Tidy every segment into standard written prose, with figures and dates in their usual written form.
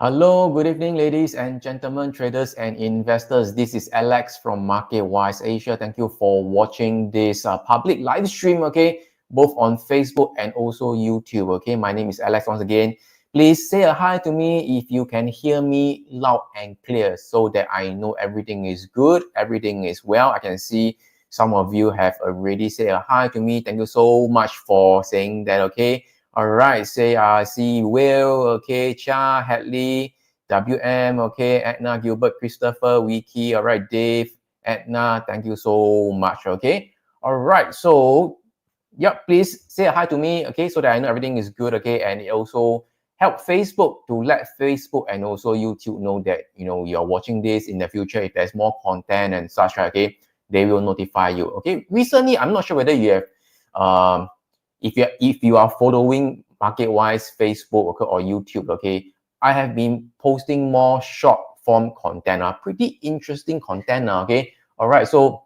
Hello, good evening, ladies and gentlemen, traders and investors. This is Alex from MarketWise Asia. Thank you for watching this public live stream, okay, both on Facebook and also YouTube, okay. My name is Alex once again. Please say a hi to me if you can hear me loud and clear so that I know everything is good, everything is well. I can see some of you have already said a hi to me. Thank you so much for saying that, okay. All right, say see Will, okay, Cha, Hadley, WM, okay, Edna, Gilbert, Christopher, Wiki, all right, Dave, Edna, thank you so much, okay. All right, so, yep, please say hi to me, okay, so that I know everything is good, okay, and it also help Facebook to let Facebook and also YouTube know that, you know, you're watching this in the future. If there's more content and such, okay, they will notify you, okay. Recently, I'm not sure whether you have, if you are following MarketWise Facebook, okay, or YouTube, okay, I have been posting more short form content, pretty interesting content, okay. All right, so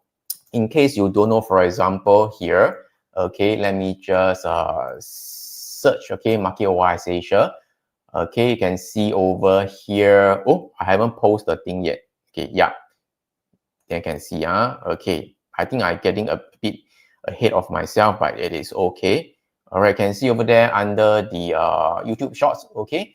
in case you don't know, for example, here, okay, let me just search, okay, MarketWise Asia. Okay, you can see over here. Oh, I haven't posted the thing yet. Okay, yeah, you can see, okay, I think I'm getting a bit ahead of myself, but it is okay. All right, can see over there under the YouTube Shorts, okay.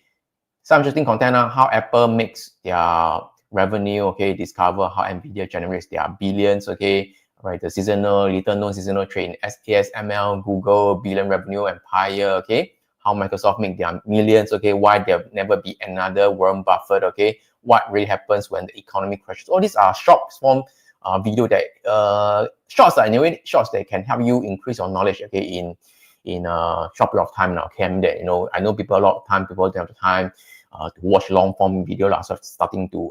Some interesting content on how Apple makes their revenue, okay. Discover how Nvidia generates their billions, okay. All right, the seasonal, little known seasonal trade in SKS, ML, Google, billion revenue empire, okay. How Microsoft make their millions, okay. Why there'll never be another Warren Buffett, okay. What really happens when the economy crashes. All these are short form video that shorts are anyway shorts that can help you increase your knowledge, okay, in a short period of time now. Okay, I mean that, you know, I know people a lot of time, people don't have the time to watch long form video, so starting to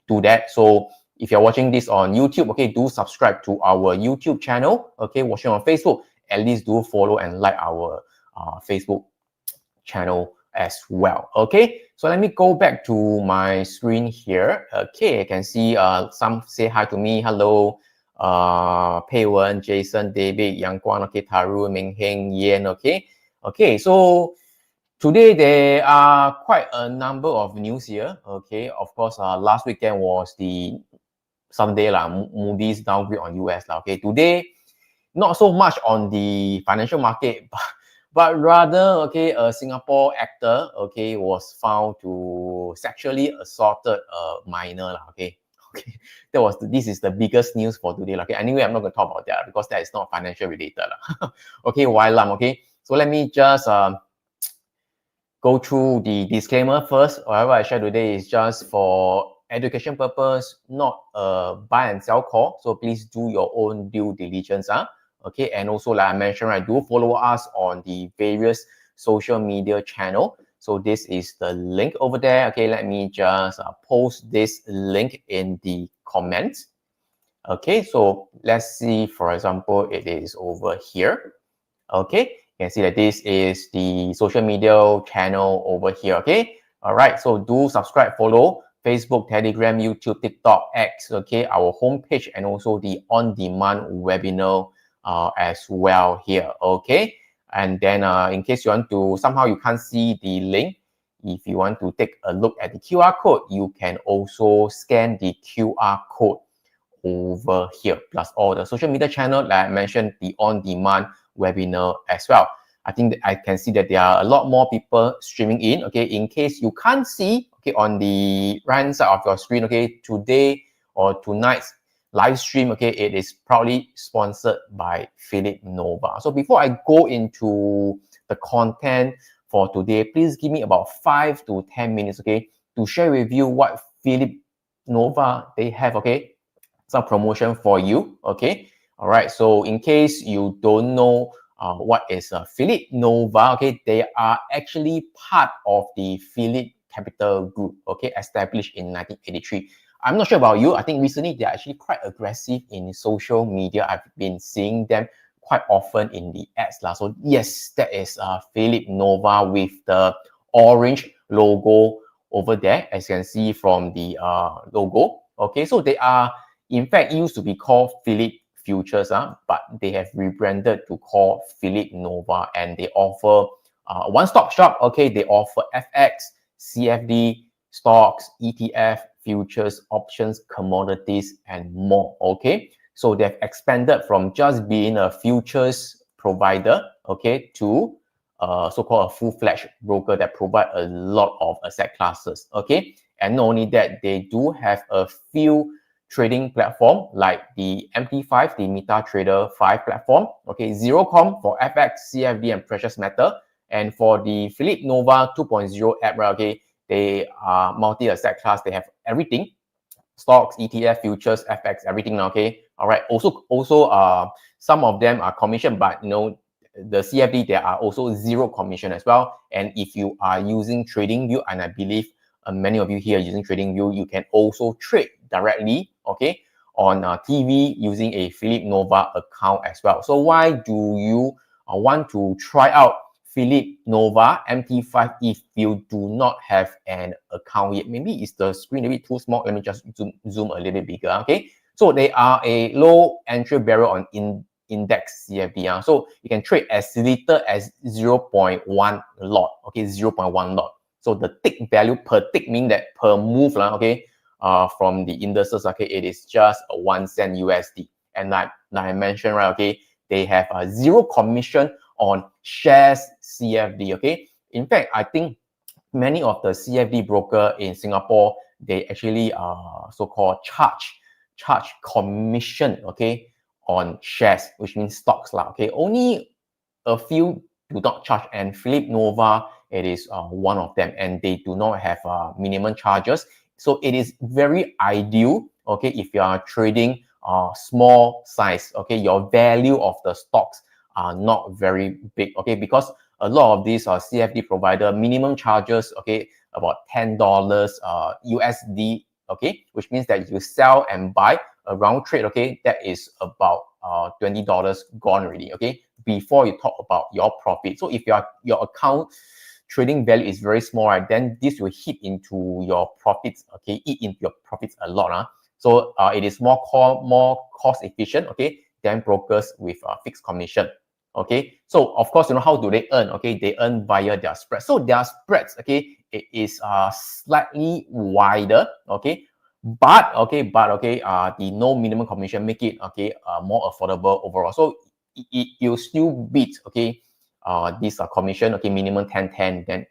do that. So if you're watching this on YouTube, okay, do subscribe to our YouTube channel. Okay, watching on Facebook, at least do follow and like our Facebook channel as well. Okay, so let me go back to my screen here. Okay, I can see some say hi to me. Hello, Pei Wen, Jason, David, Yang Guan, okay, Taru, Ming Heng, Yen, okay. Okay, so today there are quite a number of news here. Okay, of course, last weekend was the Sunday lah, Moody's downgrade on US lah. Okay, today not so much on the financial market, but rather, okay, a Singapore actor, okay, was found to sexually assaulted a minor lah. Okay, okay, this is the biggest news for today. Okay, anyway, I'm not going to talk about that because that is not financial related lah. Okay, okay, so let me just go through the disclaimer first. Whatever I share today is just for education purpose, not a buy and sell call. So please do your own due diligence. Okay, and also like I mentioned, right, do follow us on the various social media channel. So this is the link over there. Okay, let me just post this link in the comments. Okay, so let's see, for example, it is over here. Okay, you can see that this is the social media channel over here. Okay, all right, so do subscribe, follow Facebook, Telegram, YouTube, TikTok, X, okay, our homepage, and also the on-demand webinar as well here. Okay, and then in case you want to, somehow you can't see the link, if you want to take a look at the QR code, you can also scan the QR code over here, plus all the social media channel, like I mentioned, the on-demand webinar as well. I think that I can see that there are a lot more people streaming in. Okay, in case you can't see, okay, on the right hand side of your screen, okay, today or tonight's live stream, okay, it is proudly sponsored by Philip Nova. So before I go into the content for today, please give me about 5 to 10 minutes, okay, to share with you what Philip Nova they have, okay, some promotion for you. Okay, all right, so in case you don't know what is Philip Nova, okay, they are actually part of the Philip Capital Group, okay, established in 1983. I'm not sure about you. I think recently they're actually quite aggressive in social media. I've been seeing them quite often in the ads. So yes, that is Philip Nova with the orange logo over there, as you can see from the logo. Okay, so they are in fact used to be called Philip Futures, but they have rebranded to call Philip Nova, and they offer one-stop shop. Okay, they offer FX, CFD, stocks, ETF, futures, options, commodities, and more. Okay, so they've expanded from just being a futures provider, okay, to so-called a full-fledged broker that provide a lot of asset classes. Okay, and not only that, they do have a few trading platform like the MT5, the MetaTrader 5 platform. Okay, ZeroCom for FX, CFD, and precious metal. And for the Philip Nova 2.0 app, right, okay, they are multi-asset class. They have everything: stocks, ETF, futures, FX, everything. Okay, all right. Also, some of them are commission, but you know, the CFD, there are also zero commission as well. And if you are using TradingView, and I believe many of you here using TradingView, you can also trade directly, okay, on TV using a Philip Nova account as well. So why do you want to try out Philip Nova MT5 if you do not have an account yet? Maybe it's the screen a bit too small. Let me just zoom a little bit bigger. Okay, so they are a low entry barrier on index CFD. So you can trade as little as 0.1 lot. Okay, 0.1 lot. So the tick value per tick means that per move, okay, from the indices, okay, it is just a 1 cent USD. And like I mentioned, right, okay, they have a zero commission on shares CFD. Okay, in fact, I think many of the CFD broker in Singapore, they actually so-called charge commission, okay, on shares, which means stocks lah. Okay, only a few do not charge, and Philip Nova, it is one of them, and they do not have minimum charges. So it is very ideal, okay, if you are trading small size, okay, your value of the stocks are not very big, okay, because a lot of these CFD provider minimum charges, okay, about $10 USD, okay, which means that you sell and buy a round trade, okay, that is about $20 gone already, okay, before you talk about your profit. So if your account trading value is very small, right, then this will hit into your profits, okay, eat into your profits a lot. So it is more cost efficient, okay, than brokers with fixed commission. Okay, so of course, you know, how do they earn? Okay, they earn via their spread. So their spreads, okay, it is slightly wider, okay, but the no minimum commission make it, okay, more affordable overall. So you still beat, okay, this commission, okay, minimum 10, then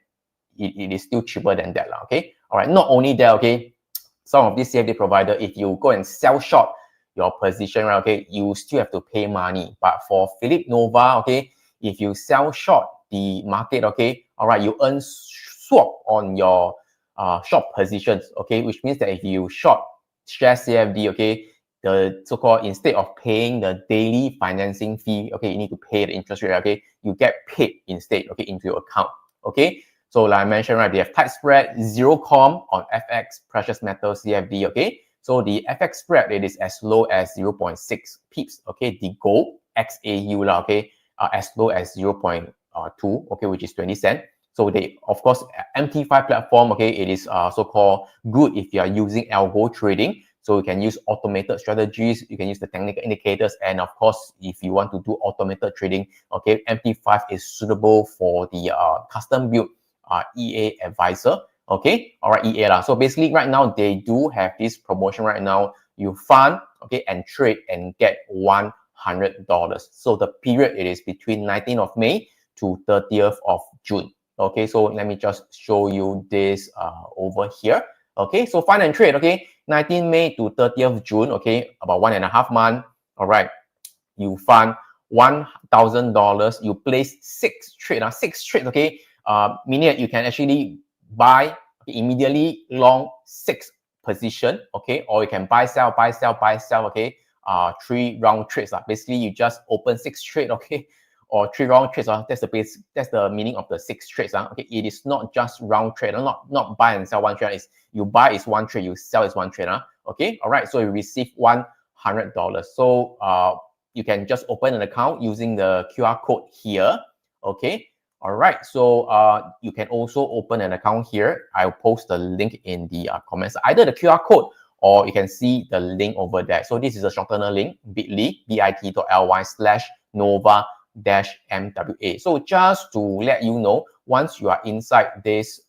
it is still cheaper than that, okay. All right, not only that, okay, some of these CFD provider, if you go and sell short your position, right, okay, you still have to pay money. But for Philip Nova, okay, if you sell short the market, okay, all right, you earn swap on your short positions, okay, which means that if you short share CFD, okay, the so-called, instead of paying the daily financing fee, okay, you need to pay the interest rate, okay, you get paid instead, okay, into your account, okay. So like I mentioned, right, they have tight spread, ZeroCom on FX, precious metal, CFD, okay. So the FX spread, it is as low as 0.6 pips, okay. The gold XAU, okay, as low as 0.2, okay, which is 20 cents. So they, of course, MT5 platform, okay, it is so-called good if you are using algo trading. So you can use automated strategies, you can use the technical indicators, and of course, if you want to do automated trading, okay, MT5 is suitable for the custom built EA advisor. Okay, all right, EA lah. So basically, right now they do have this promotion right now. You fund, okay, and trade and get $100. So the period, it is between 19th of May to 30th of June. Okay, so let me just show you this over here. Okay, so fund and trade, okay, 19th May to 30th June, okay, about 1.5 months. All right, you fund $1,000. You place 6 trades, 6 trades, okay, meaning that you can actually buy immediately long 6 position, okay, or you can buy, sell, okay, 3 round trades. Basically, you just open 6 trades, okay, or 3 round trades. That's the meaning of the 6 trades. Okay, it is not just round trade, not buy and sell one trade. It's you buy is one trade, you sell is one trade. Okay, all right. So you receive $100. So you can just open an account using the QR code here. Okay. All right, so you can also open an account here. I'll post the link in the comments, either the QR code or you can see the link over there. So this is a shortener link, bit.ly/Nova-MWA. So just to let you know, once you are inside this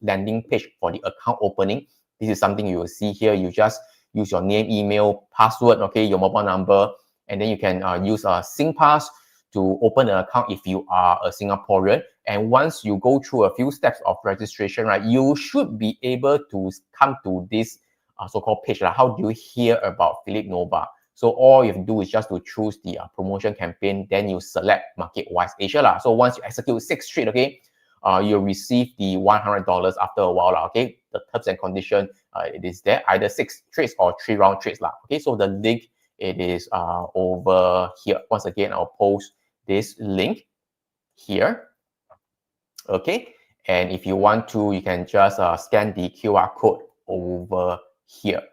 landing page for the account opening. This is something you will see here. You just use your name, email, password, okay, your mobile number, and then you can use a SingPass to open an account if you are a Singaporean. And once you go through a few steps of registration, right, you should be able to come to this so-called page. Like, how do you hear about Philip Nova? So all you have to do is just to choose the promotion campaign, then you select MarketWise Asia. So once you execute 6 trades, okay, you'll receive the $100 after a while. Okay, the terms and condition, it is there, either 6 trades or 3 round trades. Okay, so the link, it is over here. Once again, I'll post this link here. Okay, and if you want to, you can just scan the QR code over here.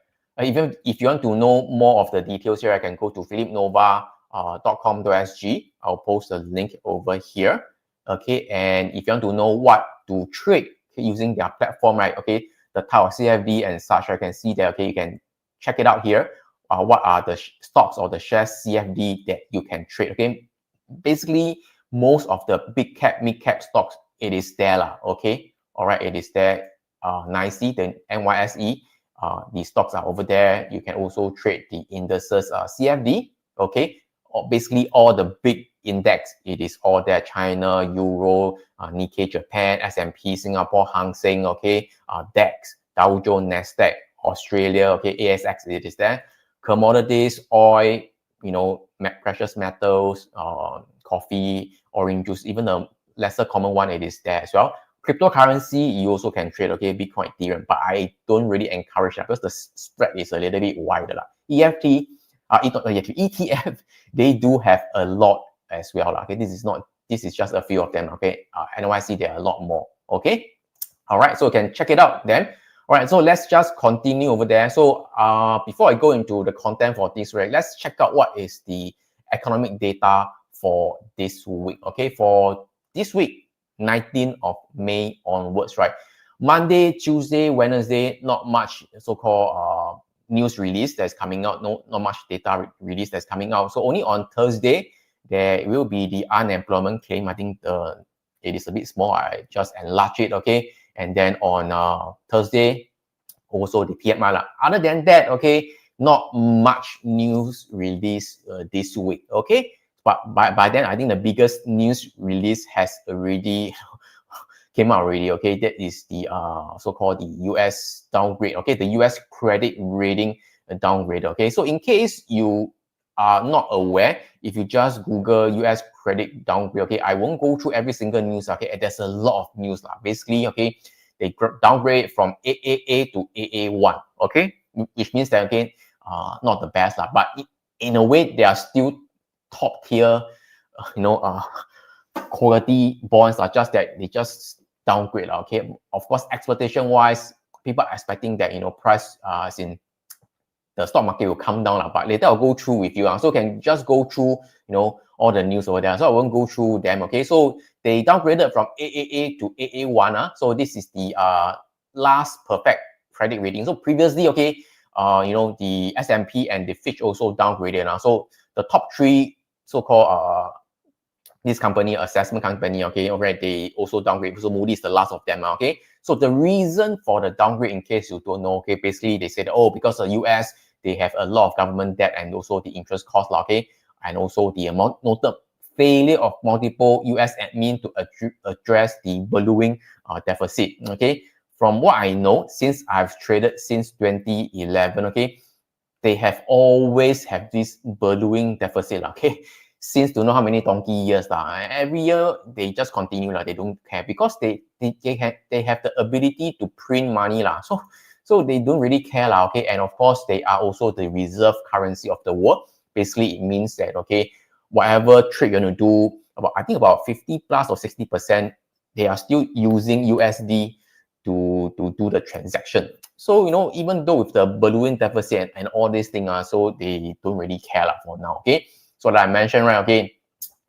Even if you want to know more of the details here, I can go to philipnova.com.sg. I'll post a link over here. Okay, and if you want to know what to trade using their platform, right? Okay, the type of CFD and such, I can see that. Okay, you can check it out here. What are the stocks or the shares CFD that you can trade? Okay, basically most of the big cap, mid cap stocks, it is there, okay. All right, it is there nicely. The NYSE, the stocks are over there. You can also trade the indices, CFD, okay. Basically all the big index, it is all there. China, Euro, Nikkei, Japan, S&P, Singapore, Hang Seng, okay. DAX, Dow Jones, Nasdaq, Australia, okay. ASX, it is there. Commodities, oil, you know, precious metals, coffee, orange juice, even the lesser common one, it is there as well. Cryptocurrency, you also can trade, okay, Bitcoin, Ethereum, but I don't really encourage that because the spread is a little bit wider. ETF, they do have a lot as well. Okay, this is just a few of them. Okay, NYC, there are a lot more. Okay, all right, so you can check it out then. All right, so let's just continue over there. So before I go into the content for this, right, let's check out what is the economic data for this week. Okay, for this week, 19th of May onwards, right? Monday, Tuesday, Wednesday, not much so-called news release that's coming out. Not much data release that's coming out. So only on Thursday, there will be the unemployment claim. I think it is a bit small. I just enlarge it, okay? And then on Thursday, also the PMI. Other than that, okay, not much news release this week, okay? But by then, I think the biggest news release has already came out already, okay? That is the so-called the US downgrade, okay? The US credit rating downgrade, okay? So in case you are not aware, if you just Google US credit downgrade, okay, I won't go through every single news, okay? There's a lot of news, basically, okay? They downgrade from AAA to AA1, okay? Which means that, okay, not the best, but in a way, they are still top tier, quality bonds, are just that they just downgrade, okay? Of course, expectation wise, people are expecting that, price as in the stock market will come down, but later I'll go through with you. So you can just go through, all the news over there. So I won't go through them, okay? So they downgraded from AAA to AA1. So this is the last perfect credit rating. So previously, okay, the S&P and the Fitch also downgraded. So the top 3 so-called this company, assessment company, okay, alright, they also downgrade. So Moody is the last of them, okay. So the reason for the downgrade, in case you don't know, okay, basically they said, oh, because the US, they have a lot of government debt and also the interest cost, okay, and also the noted failure of multiple US admin to address the ballooning deficit, okay. From what I know, since I've traded since 2011, okay, they have always have this ballooning deficit, okay. Since don't know how many donkey years, every year they just continue, they don't care because they have the ability to print money, so they don't really care, okay. And of course, they are also the reserve currency of the world. Basically, it means that, okay, whatever trade you're going to do, I think about 50 plus or 60%, they are still using USD to do the transaction. So, even though with the balloon deficit and all these things, so they don't really care for now, okay. So that I mentioned, right, okay,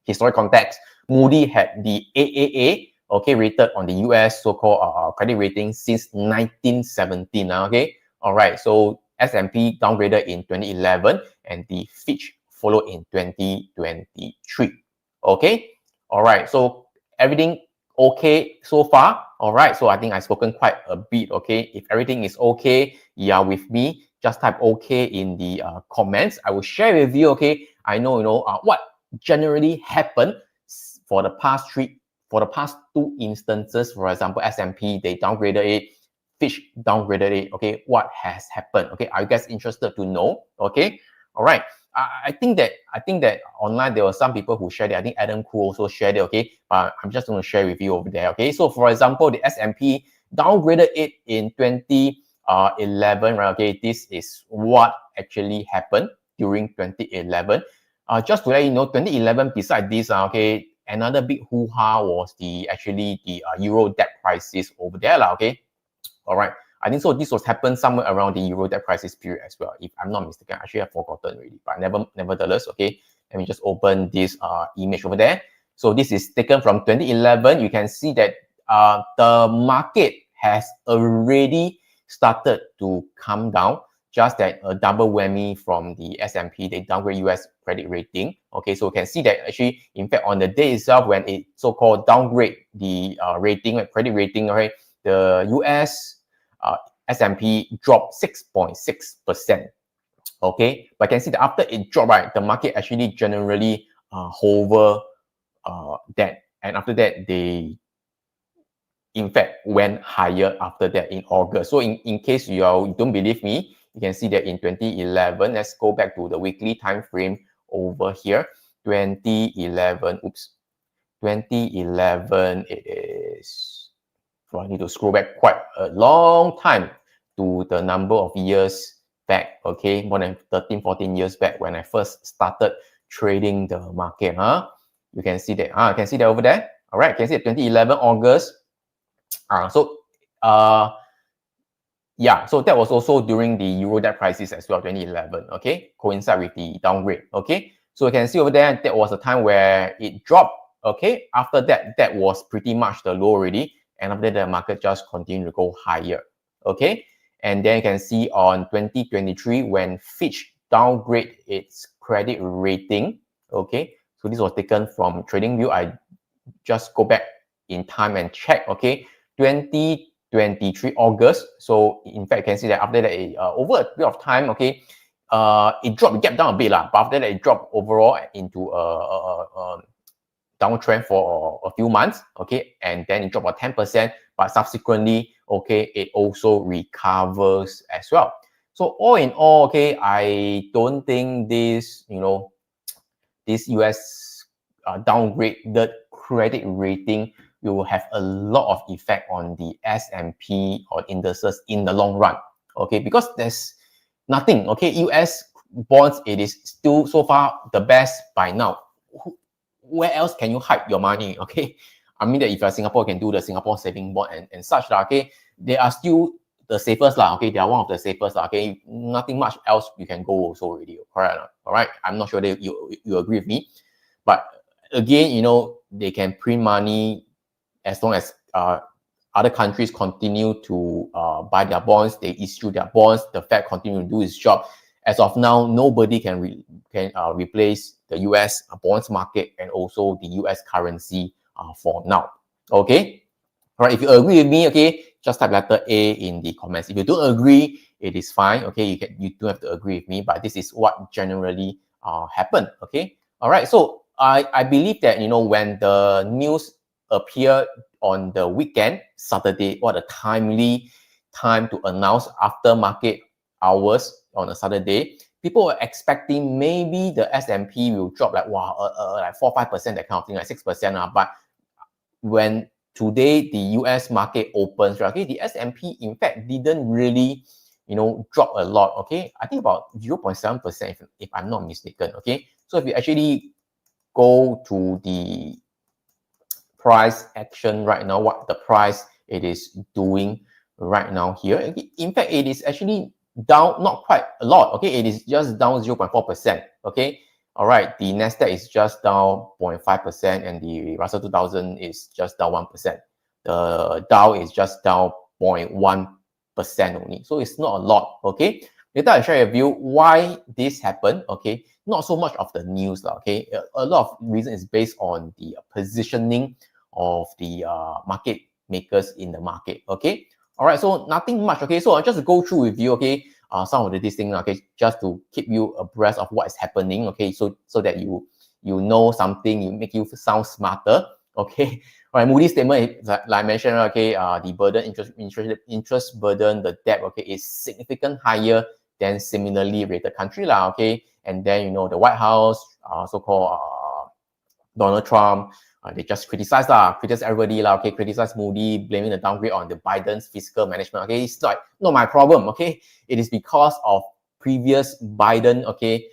historic context, Moody had the AAA, okay, rated on the US so-called credit rating since 1917, okay. All right, so S&P downgraded in 2011 and the Fitch followed in 2023, okay. All right, so everything okay so far? All right, so I think I've spoken quite a bit, okay? If everything is okay, you are with me, just type okay in the comments. I will share with you, okay? I know, what generally happened for the past two instances. For example, S&P, they downgraded it, Fitch downgraded it, okay? What has happened, okay? Are you guys interested to know, okay? All right. I think that online there were some people who shared it. I think Adam Koo also shared it, okay? But I'm just going to share with you over there, okay? So for example, the S&P downgraded it in 2011, right? Okay, this is what actually happened during 2011. Just to let you know, 2011, beside this, okay, another big hoo-ha was the Euro debt crisis over there, okay? All right. I think so. This was happened somewhere around the Euro debt crisis period as well, if I'm not mistaken. Actually, I've forgotten already, but nevertheless, okay. Let me just open this image over there. So this is taken from 2011. You can see that the market has already started to come down. Just that a double whammy from the S&P, they downgrade US credit rating. Okay, so you can see that actually, in fact, on the day itself, when it so-called downgrade the credit rating, right, the US S&P dropped 6.6%. Okay, but you can see that after it dropped, right, the market actually generally hover that, and after that they in fact went higher after that in August. So in case you don't believe me, you can see that in 2011, let's go back to the weekly time frame over here. 2011, 2011 it is, so I need to scroll back quite a long time to the number of years back, okay, more than 13, 14 years back when I first started trading the market. You can see that, you can see that over there. All right, you can see 2011 August. Yeah, so that was also during the Euro debt crisis as well, 2011, okay, coincide with the downgrade, okay. So you can see over there, that was a time where it dropped, okay. After that, that was pretty much the low already, and after that, the market just continued to go higher, okay. And then you can see on 2023, when Fitch downgrade its credit rating, okay. So this was taken from TradingView. I just go back in time and check, okay. 2023 August. So in fact, you can see that after that, over a bit of time, okay, it dropped, gap down a bit, but after that, it dropped overall into a downtrend for a few months, okay, and then it dropped about 10%, but subsequently, okay, it also recovers as well. So all in all, okay, I don't think this, this US downgraded credit rating will have a lot of effect on the S&P or indices in the long run, okay, because there's nothing, okay, US bonds, it is still so far the best by now. Where else can you hide your money, okay? I mean that if you're Singapore, you can do the Singapore saving bond and such, okay? They are still the safest, okay? They are one of the safest, okay? Nothing much else you can go also already, correct? All right, I'm not sure that you agree with me, but again, they can print money as long as other countries continue to buy their bonds, they issue their bonds, the Fed continue to do its job. As of now, nobody can replace the US bonds market and also the US currency for now. Okay. All right. If you agree with me, okay, just type letter A in the comments. If you don't agree, it is fine. Okay, you don't have to agree with me, but this is what generally happened. Okay. All right. So I believe that when the news appear on the weekend, Saturday, what a timely time to announce after market hours on a Saturday. People were expecting maybe the S&P will drop like like 4-5%, that kind of thing, like 6%. But when today the US market opens, right, okay, the S&P in fact didn't really drop a lot, okay. I think about 0.7%, if I'm not mistaken, okay. So if you actually go to the price action right now, what the price it is doing right now here, in fact it is actually down not quite a lot, okay. It is just down 0.4%, okay. All right, the Nasdaq is just down 0.5%, and the Russell 2000 is just down 1%. The Dow is just down 0.1% only, so it's not a lot, okay. Later I'll share with you why this happened, okay. Not so much of the news, okay. A lot of reason is based on the positioning of the market makers in the market. Okay, all right, so nothing much. Okay, so I'll just go through with you, okay, some of these things, okay, just to keep you abreast of what is happening, okay, so that you know something, you make you sound smarter. Okay, all right, Moody's statement, like I mentioned, okay, the burden, interest burden, the debt, okay, is significantly higher than similarly rated country, lah, okay, and then, you know, the White House, so-called Donald Trump, they just criticize everybody, okay, criticize Moody, blaming the downgrade on the Biden's fiscal management, okay, it's like, not my problem, okay, it is because of previous Biden, okay,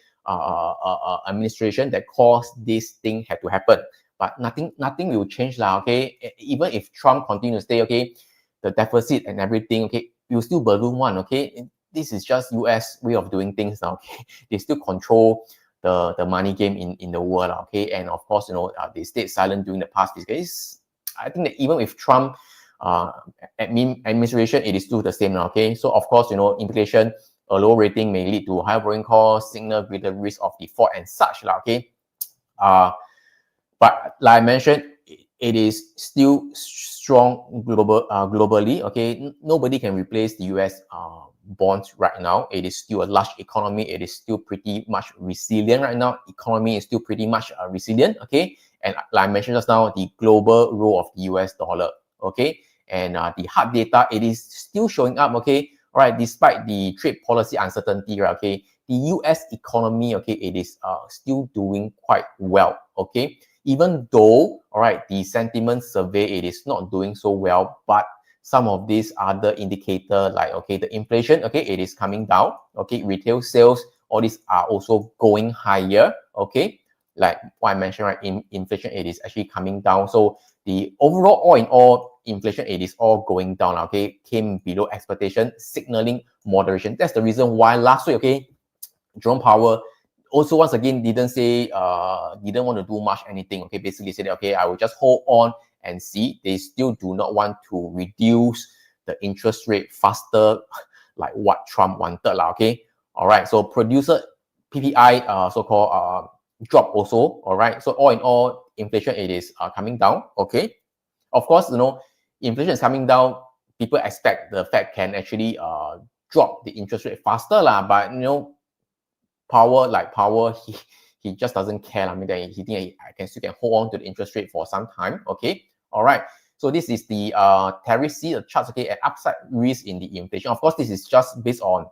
administration that caused this thing had to happen. But nothing will change, okay, even if Trump continues to stay, okay, the deficit and everything, okay, will still balloon one, okay, this is just US way of doing things now, okay, they still control the money game in the world, okay, and of course, you know, they stayed silent during the past fiscal. I think that even with Trump administration, it is still the same now, okay. So of course, you know, inflation, a low rating may lead to higher borrowing costs, signal greater risk of default and such, okay. But like I mentioned, it is still strong globally, okay. Nobody can replace the US bonds right now. It is still a large economy. It is still pretty much resilient right now. Economy is still pretty much resilient, okay. And like I mentioned just now, the global role of the US dollar, okay. And the hard data, it is still showing up, okay. All right, despite the trade policy uncertainty, right, okay, the US economy, okay, it is still doing quite well, okay. Even though, all right, the sentiment survey, it is not doing so well, but some of these other indicator, like, okay, the inflation, okay, it is coming down, okay, retail sales, all these are also going higher, okay, like what I mentioned, right, inflation, it is actually coming down. So the overall, all in all, inflation, it is all going down, okay, came below expectation, signaling moderation. That's the reason why last week, okay, Jerome Powell also once again didn't say didn't want to do much anything, okay, basically said, okay, I will just hold on and see. They still do not want to reduce the interest rate faster like what Trump wanted, okay. All right, so producer PPI so-called drop also. All right, so all in all, inflation, it is coming down, okay. Of course, you know, inflation is coming down, people expect the Fed can actually drop the interest rate faster, but you know, Powell, he just doesn't care. I mean, he think I still can hold on to the interest rate for some time. Okay, all right. So this is the tariff C, the charts, okay, at upside risk in the inflation. Of course, this is just based on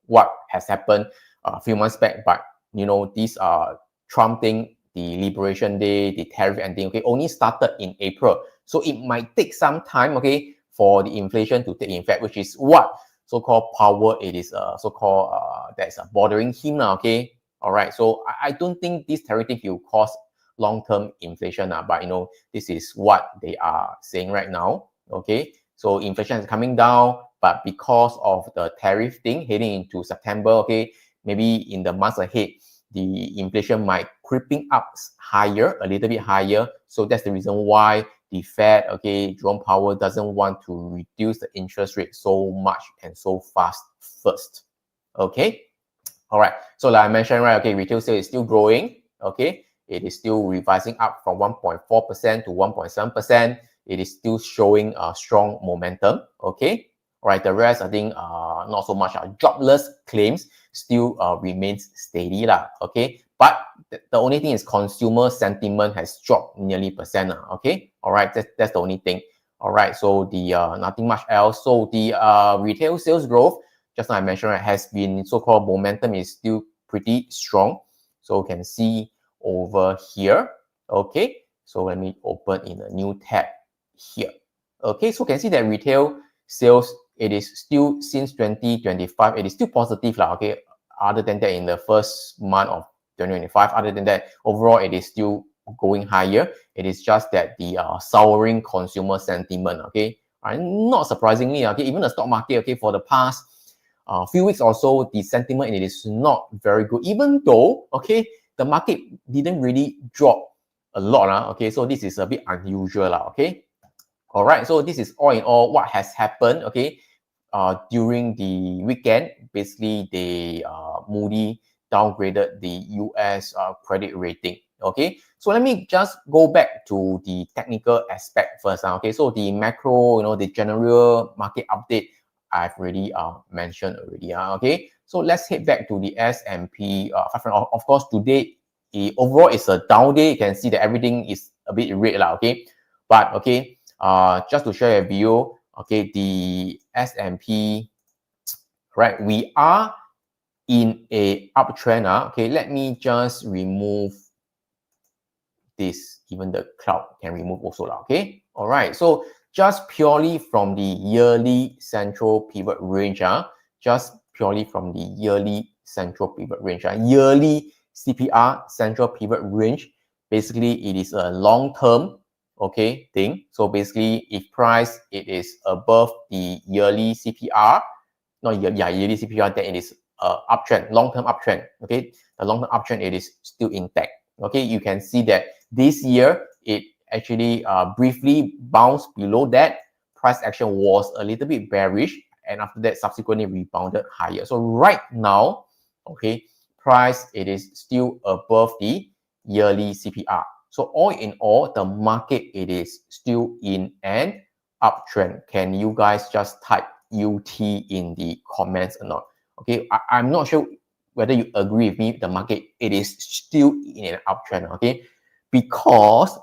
what has happened a few months back. But you know, this Trump thing, the Liberation Day, the tariff and thing, okay, only started in April. So it might take some time, okay, for the inflation to take effect, which is what so-called Powell, it is so-called that's bothering him now, okay. All right, so I don't think this tariff thing will cause long-term inflation, but you know, this is what they are saying right now, okay. So inflation is coming down, but because of the tariff thing heading into September, okay, maybe in the months ahead, the inflation might creeping up higher, a little bit higher. So that's the reason why the Fed, okay, Jerome Powell doesn't want to reduce the interest rate so much and so fast first. Okay. All right. So like I mentioned, right, okay, retail sales is still growing. Okay. It is still revising up from 1.4% to 1.7%. It is still showing a strong momentum. Okay. All right. The rest, I think, not so much. Jobless claims still remains steady, okay. But the only thing is consumer sentiment has dropped nearly percent, okay. All right. That's the only thing. All right. So the nothing much else. So the retail sales growth, just like I mentioned, right, has been so-called momentum is still pretty strong. So you can see over here. Okay. So let me open in a new tab here. Okay. So you can see that retail sales, it is still since 2025, it is still positive, okay. Other than that, in the first month of 2025, other than that, overall, it is still going higher. It is just that the souring consumer sentiment, okay. And not surprisingly, okay, even the stock market, okay, for the past few weeks or so, the sentiment, it is not very good, even though, okay, the market didn't really drop a lot, okay. So this is a bit unusual, okay. All right, so this is all in all what has happened, okay, during the weekend. Basically, they Moody downgraded the US credit rating, Okay, so let me just go back to the technical aspect first. Okay, so the macro, the general market update I've already mentioned already. Okay, so let's head back to the S&P 500. Of course, today overall it's a down day. You can see that everything is a bit red lah. Okay, but okay, just to share a view. Okay, the S&P, right? We are in a uptrend. Okay, let me just remove this. Even the cloud can remove also. Okay, all right. So just purely from the yearly central pivot range, just purely from the yearly central pivot range, yearly CPR central pivot range. Basically, it is a long-term thing. So basically, if price it is above the yearly CPR, yearly CPR, then it is uptrend, long-term uptrend. Okay, the long-term uptrend it is still intact. Okay, you can see that this year it actually briefly bounced below that. Price action was a little bit bearish, and after that subsequently rebounded higher. So right now, okay, price it is still above the yearly CPR. So all in all, the market it is still in an uptrend. Can you guys just type UT in the comments or not? Okay, I'm not sure whether you agree with me. The market it is still in an uptrend. Okay, because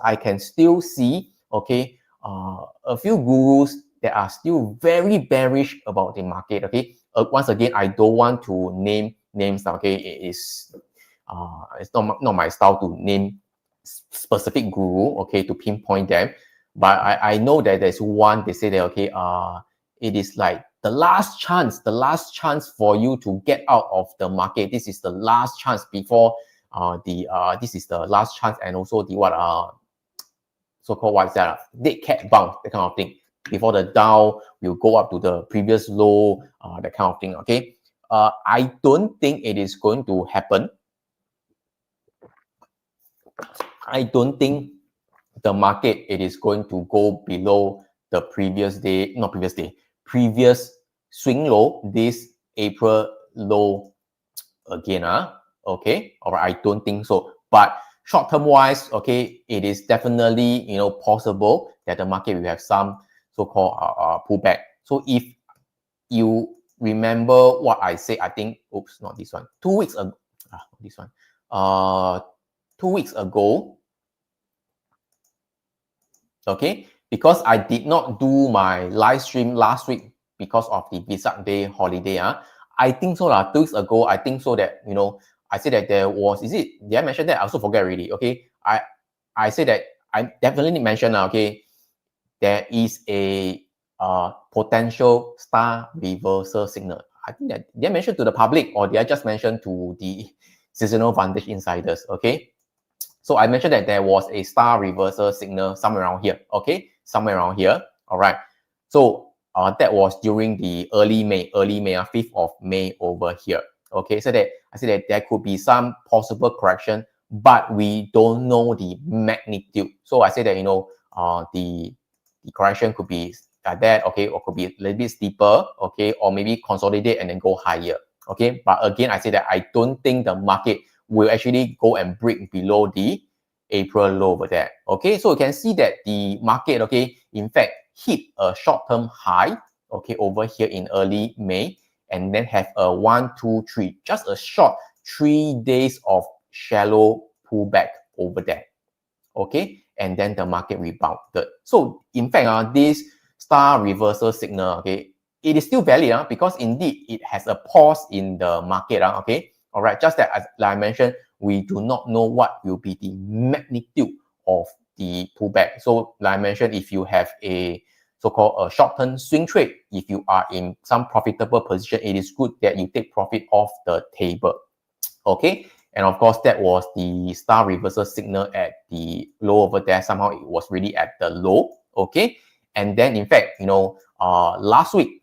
I can still see a few gurus that are still very bearish about the market. Okay, once again, I don't want to name names. Okay, it's not my style to name specific guru. Okay, to pinpoint them, but I know that there's one. They say that it is like the last chance for you to get out of the market. This is the last chance before this is the last chance, and also the so-called what's that? Dead cat bounce, that kind of thing. Before the Dow will go up to the previous low, that kind of thing. Okay, I don't think it is going to happen. I don't think the market it is going to go below the previous swing low, this April low again. Okay, all right, I don't think so. But short-term wise, okay, it is definitely possible that the market will have some so-called pullback. So if you remember what I said, I think, oops, not this one. 2 weeks ago, this one. 2 weeks ago, okay, because I did not do my live stream last week because of the Vesak Day holiday. I think so 2 weeks ago, I think so that I said that there was, did I mention that? I also forget already. Okay, I said that I definitely mentioned okay, there is a potential star reversal signal. I think that did I mention to the public, or did I just mention to the seasonal vantage insiders? Okay, so I mentioned that there was a star reversal signal somewhere around here. Okay, somewhere around here. All right. So that was during the early May, 5th of May over here. Okay, so that I said that there could be some possible correction, but we don't know the magnitude. So I said that the correction could be like that, okay, or could be a little bit steeper, okay, or maybe consolidate and then go higher. Okay, but again, I say that I don't think the market will actually go and break below the April low over there. Okay, so you can see that the market, okay, in fact, hit a short-term high, okay, over here in early May, and then have a 1, 2, 3, just a short 3 days of shallow pullback over there. Okay, and then the market rebounded. So in fact, this star reversal signal, okay, it is still valid because indeed it has a pause in the market. Okay, all right, just that as I mentioned, we do not know what will be the magnitude of the pullback. So like I mentioned, if you have a so-called a short-term swing trade, if you are in some profitable position, it is good that you take profit off the table. Okay, and of course that was the star reversal signal at the low over there. Somehow it was really at the low. Okay, and then in fact, last week,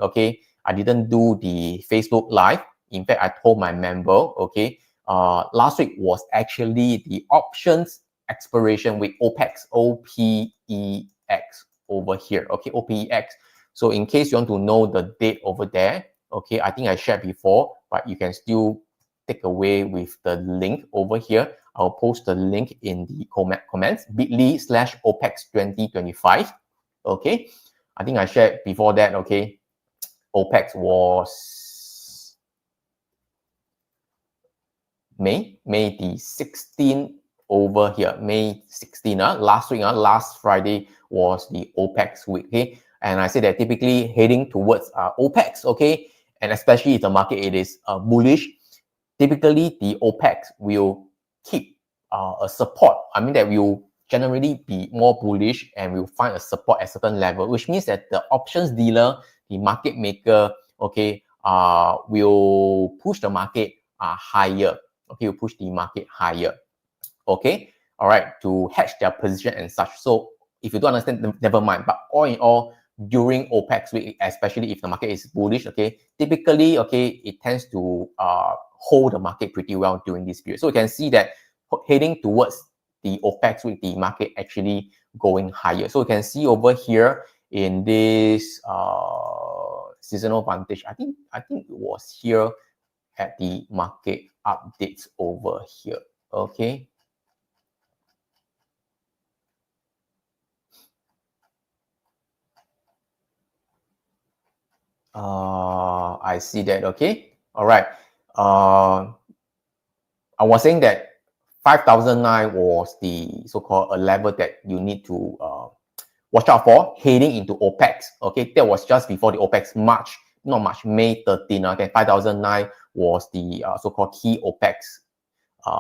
okay, I didn't do the Facebook live. In fact, I told my member, okay, last week was actually the options expiration week, OPEX, OPEX over here. Okay, OPEX. So in case you want to know the date over there, okay, I think I shared before, but you can still take away with the link over here. I'll post the link in the comments, bit.ly/OPEX 2025. Okay, I think I shared before that. Okay, OPEX was May the 16th over here, May 16. Last week, last Friday was the OPEX week. Okay, and I said that typically heading towards OPEX. Okay, and especially if the market it is bullish, typically the OPEX will keep a support. I mean that will generally be more bullish and will find a support at a certain level, which means that the options dealer, the market maker, okay, will push the market higher. Okay, will push the market higher. Okay, all right, to hedge their position and such. So if you don't understand, never mind. But all in all, during OPEX week, especially if the market is bullish, okay, typically, okay, it tends to hold the market pretty well during this period. So you can see that heading towards the OPEX week, the market actually going higher. So you can see over here in this seasonal vantage, I think it was here at the market updates over here. Okay. I see that. Okay. All right. I was saying that 5,009 was the so-called a level that you need to watch out for heading into OPEX. Okay, that was just before the OPEX March, not March, May 13. Okay, 5,009 was the so-called key OPEX,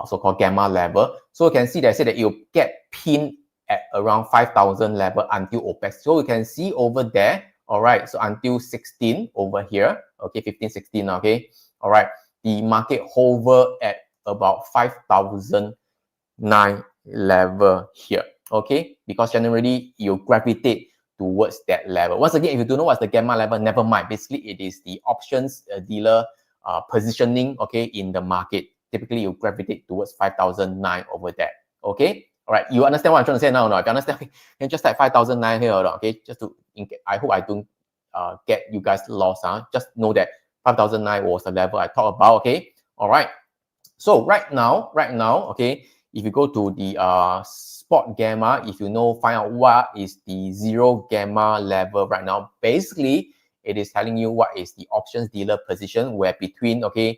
so-called gamma level. So you can see that I said that it will get pinned at around 5,000 level until OPEX. So you can see over there. All right, so until 16 over here. Okay, 15, 16. Okay, all right. The market hover at about 5,009 level here. Okay, because generally you gravitate towards that level. Once again, if you don't know what's the gamma level, never mind. Basically, it is the options dealer positioning, okay, in the market. Typically, you gravitate towards 5,009 over there. Okay, all right. You understand what I'm trying to say now? No, if you understand, you can just type 5,009 here. Okay, just to I hope I don't get you guys lost. Just know that 5,009 was the level I talked about. Okay, all right. So right now, okay, if you go to the spot gamma, if you know, find out what is the zero gamma level right now, basically it is telling you what is the options dealer position where between, okay,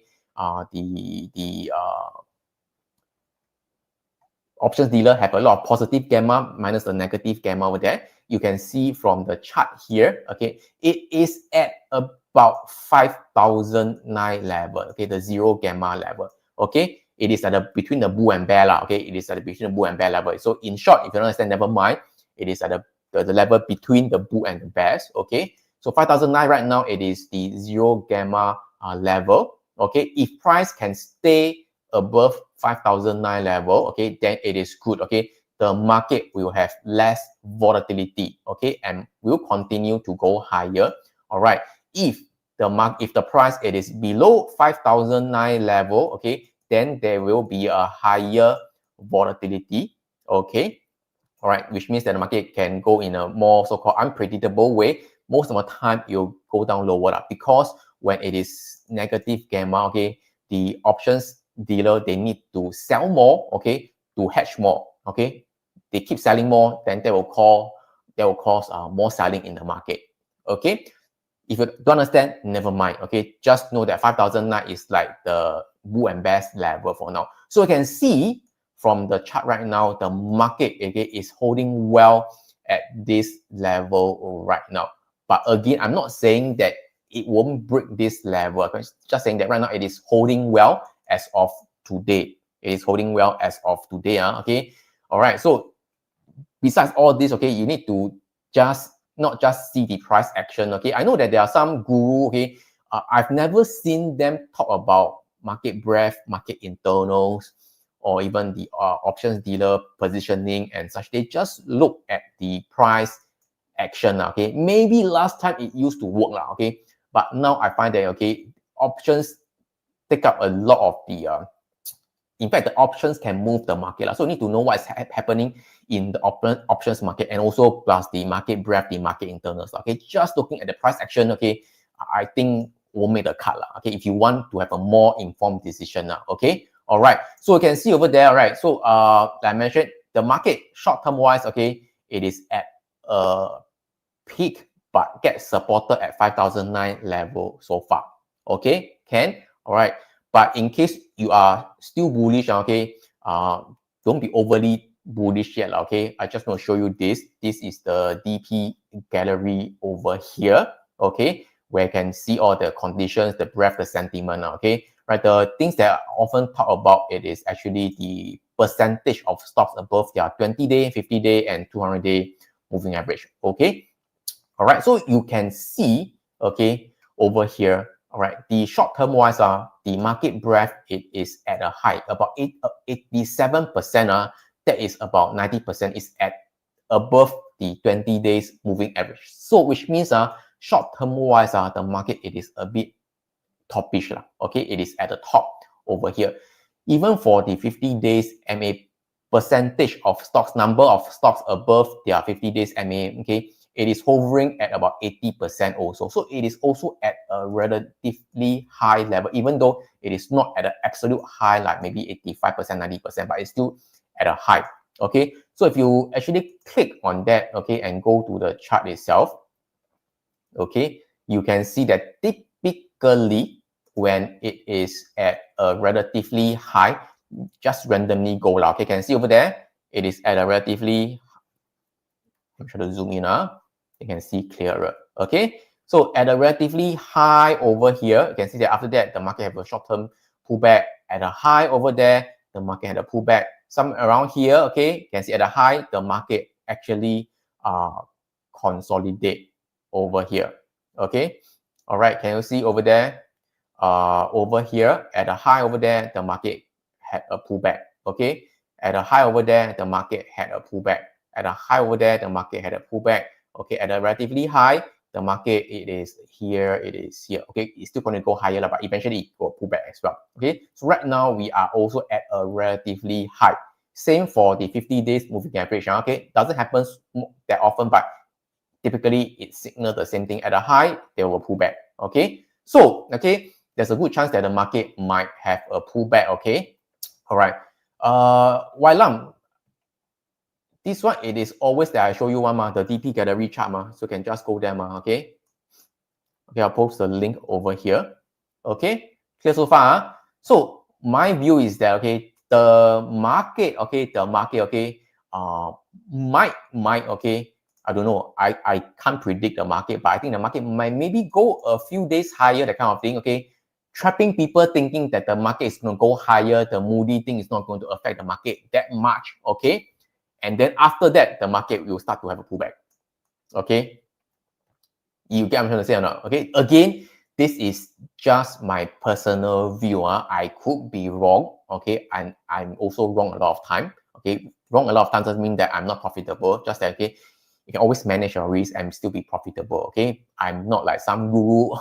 the options dealer have a lot of positive gamma minus the negative gamma over there. You can see from the chart here, okay, it is at about 5,009 level, okay, the zero gamma level. Okay, it is at between the bull and bear, okay, it is at between the bull and bear level. So in short, if you don't understand, never mind, it is at the level between the bull and the bears. Okay, so 5,009 right now, it is the zero gamma level. Okay, if price can stay above 5,009 level, okay, then it is good. Okay, the market will have less volatility, okay, and will continue to go higher. All right, if the price it is below 5,009 level, okay, then there will be a higher volatility. Okay, all right, which means that the market can go in a more so-called unpredictable way. Most of the time, you'll go down lower because when it is negative gamma, okay, the options dealer, they need to sell more, okay, to hedge more. Okay, they keep selling more, then they will cause more selling in the market. Okay, if you don't understand, never mind. Okay, just know that 5,009 is like the bull and bear level for now. So you can see from the chart right now, the market, okay, is holding well at this level right now. But again, I'm not saying that it won't break this level. I'm just saying that right now it is holding well as of today. It is holding well as of today. Okay, all right. So besides all this, okay, you need to not just see the price action. Okay, I know that there are some guru. Okay, I've never seen them talk about market breadth, market internals, or even the options dealer positioning and such. They just look at the price action. Okay, maybe last time it used to work. Okay, but now I find that, okay, options take up a lot of the in fact, the options can move the market. So you need to know what is happening in the options market, and also plus the market breadth, the market internals. Okay, just looking at the price action, okay, I think won't make the cut. Okay, if you want to have a more informed decision. Okay, All right, so you can see over there, right? So like I mentioned, the market short-term wise, okay, it is at a peak, but get supported at 5,009 level so far. Okay, all right. But in case you are still bullish, okay, don't be overly bullish yet, okay. I just want to show you this. This is the DP gallery over here, okay, where you can see all the conditions, the breadth, the sentiment, okay. Right, the things that I often talk about, it is actually the percentage of stocks above their 20-day, 50-day, and 200-day moving average. Okay, all right. So you can see, okay, over here, all right, the short-term wise, the market breadth, it is at a high, about 87%. That is about 90% is at above the 20 days moving average. So which means, short-term wise, the market, it is a bit topish, okay, it is at the top over here. Even for the 50 days MA percentage of stocks, number of stocks above their 50 days MA, okay, it is hovering at about 80% also. So it is also at a relatively high level, even though it is not at an absolute high, like maybe 85%, 90%, but it's still at a high. Okay, so if you actually click on that, okay, and go to the chart itself, okay, you can see that typically when it is at a relatively high, just randomly go lah. Okay, can see over there, it is at a relatively, I'm trying to zoom in, you can see clearer. Okay, so at a relatively high over here, you can see that after that, the market have a short-term pullback. At a high over there, the market had a pullback. Some around here, okay, you can see at a high, the market actually consolidate over here. Okay, all right, can you see over there? Over here at a high over there, the market had a pullback. Okay, at a high over there, the market had a pullback. At a high over there, the market had a pullback. Okay, at a relatively high, the market, it is here, it is here. Okay, it's still going to go higher, but eventually it will pull back as well. Okay, so right now we are also at a relatively high. Same for the 50 days moving average. Okay, doesn't happen that often, but typically it signals the same thing. At a high, they will pull back. Okay, so okay, there's a good chance that the market might have a pullback. Okay, all right. Wailam, this one, it is always that I show you one, the DP gallery chart, so you can just go there, okay? Okay, I'll post the link over here. Okay, clear so far? So my view is that, okay, the market, okay, might, okay, I don't know, I can't predict the market, but I think the market might maybe go a few days higher, that kind of thing, okay? Trapping people thinking that the market is going to go higher, the Moody thing is not going to affect the market that much, okay? And then after that, the market will start to have a pullback. Okay, you get what I'm trying to say or not? Okay, again, this is just my personal view. I could be wrong. Okay, and I'm also wrong a lot of time. Okay, wrong a lot of times doesn't mean that I'm not profitable. Just that, okay, you can always manage your risk and still be profitable. Okay, I'm not like some guru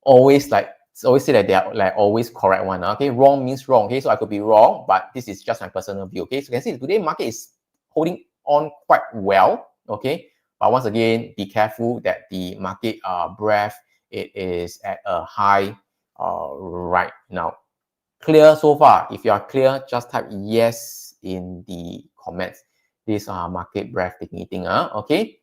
always say that they are like always correct one. Okay, wrong means wrong. Okay, so I could be wrong, but this is just my personal view. Okay, so you can see today market is holding on quite well. Okay, but once again, be careful that the market breadth, it is at a high right now. Clear so far? If you are clear, just type yes in the comments. This market breadth meeting. Okay.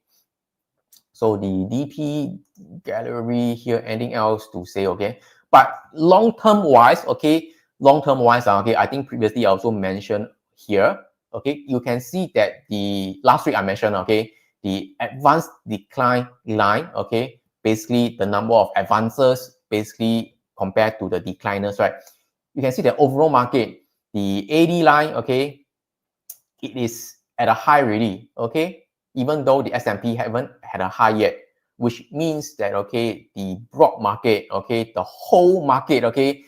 So the DP gallery here, anything else to say? Okay, but long-term wise, okay, okay, I think previously I also mentioned here, okay, you can see that the last week I mentioned, okay, the advanced decline line, okay, basically the number of advances basically compared to the decliners, right? You can see the overall market, the AD line, okay, it is at a high really, okay, even though the S&P haven't had a high yet, which means that, okay, the broad market, okay, the whole market, okay,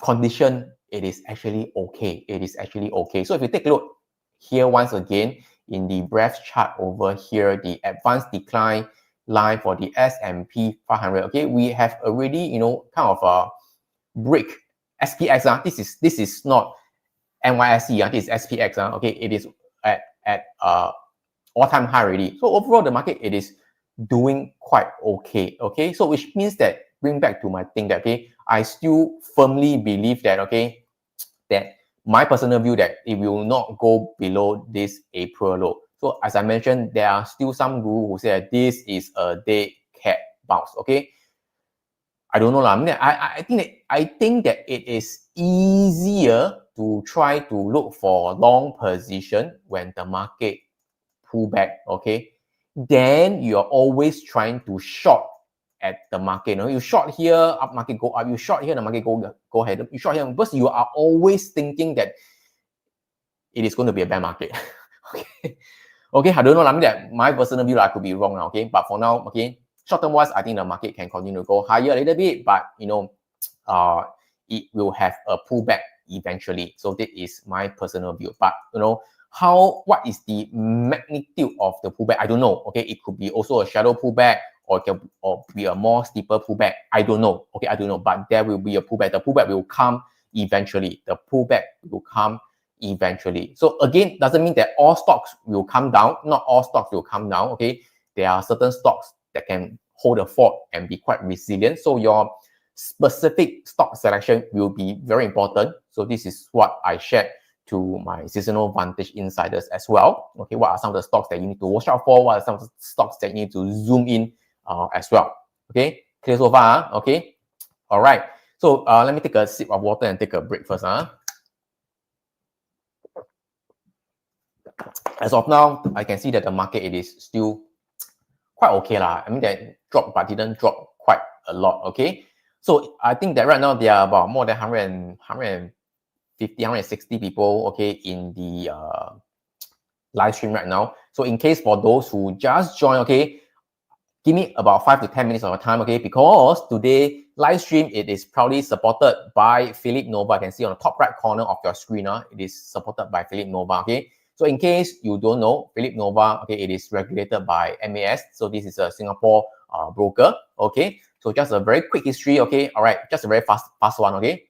condition, it is actually okay. It is actually okay. So if you take a look here once again in the breadth chart over here, the advanced decline line for the S&P 500, okay, we have already, kind of a break SPX. This is not NYSE, this is SPX. Okay, it is at all-time high already. So overall, the market, it is doing quite okay. Okay, so which means that, bring back to my thing that, okay, I still firmly believe that, okay, that my personal view that it will not go below this April low. So as I mentioned, there are still some guru who say that this is a dead cat bounce. Okay, I don't know lah. I think that it is easier to try to look for long position when the market pull back. Okay, then you're always trying to short at the market. You know, you short here, up market go up. You short here, the market go ahead. You short here because you are always thinking that it is going to be a bear market. Okay. Okay, I don't know. I mean that my personal view, I could be wrong now. Okay, but for now, okay, short term wise, I think the market can continue to go higher a little bit, but you know, it will have a pullback eventually. So that is my personal view. But you know, what is the magnitude of the pullback? I don't know. Okay, it could be also a shadow pullback, or it can be a more steeper pullback. I don't know. Okay, I don't know. But there will be a pullback. The pullback will come eventually. The pullback will come eventually. So again, doesn't mean that all stocks will come down. Not all stocks will come down. Okay, there are certain stocks that can hold a fort and be quite resilient. So your specific stock selection will be very important. So this is what I shared to my seasonal vantage insiders as well. Okay, what are some of the stocks that you need to watch out for? What are some of the stocks that you need to zoom in as well? Okay, clear so far? Okay, all right. So let me take a sip of water and take a break first. As of now, I can see that the market, it is still quite okay lah. I mean that dropped, but didn't drop quite a lot. Okay, so I think that right now there are about more than 150, 160 people, okay, in the live stream right now. So in case for those who just joined, okay, give me about 5 to 10 minutes of your time, okay, because today live stream, it is proudly supported by Philip Nova. I can see on the top right corner of your screen, it is supported by Philip Nova. Okay, so in case you don't know, Philip Nova, okay, it is regulated by MAS. So this is a Singapore broker. Okay, so just a very quick history. Okay, all right, just a very fast one. Okay,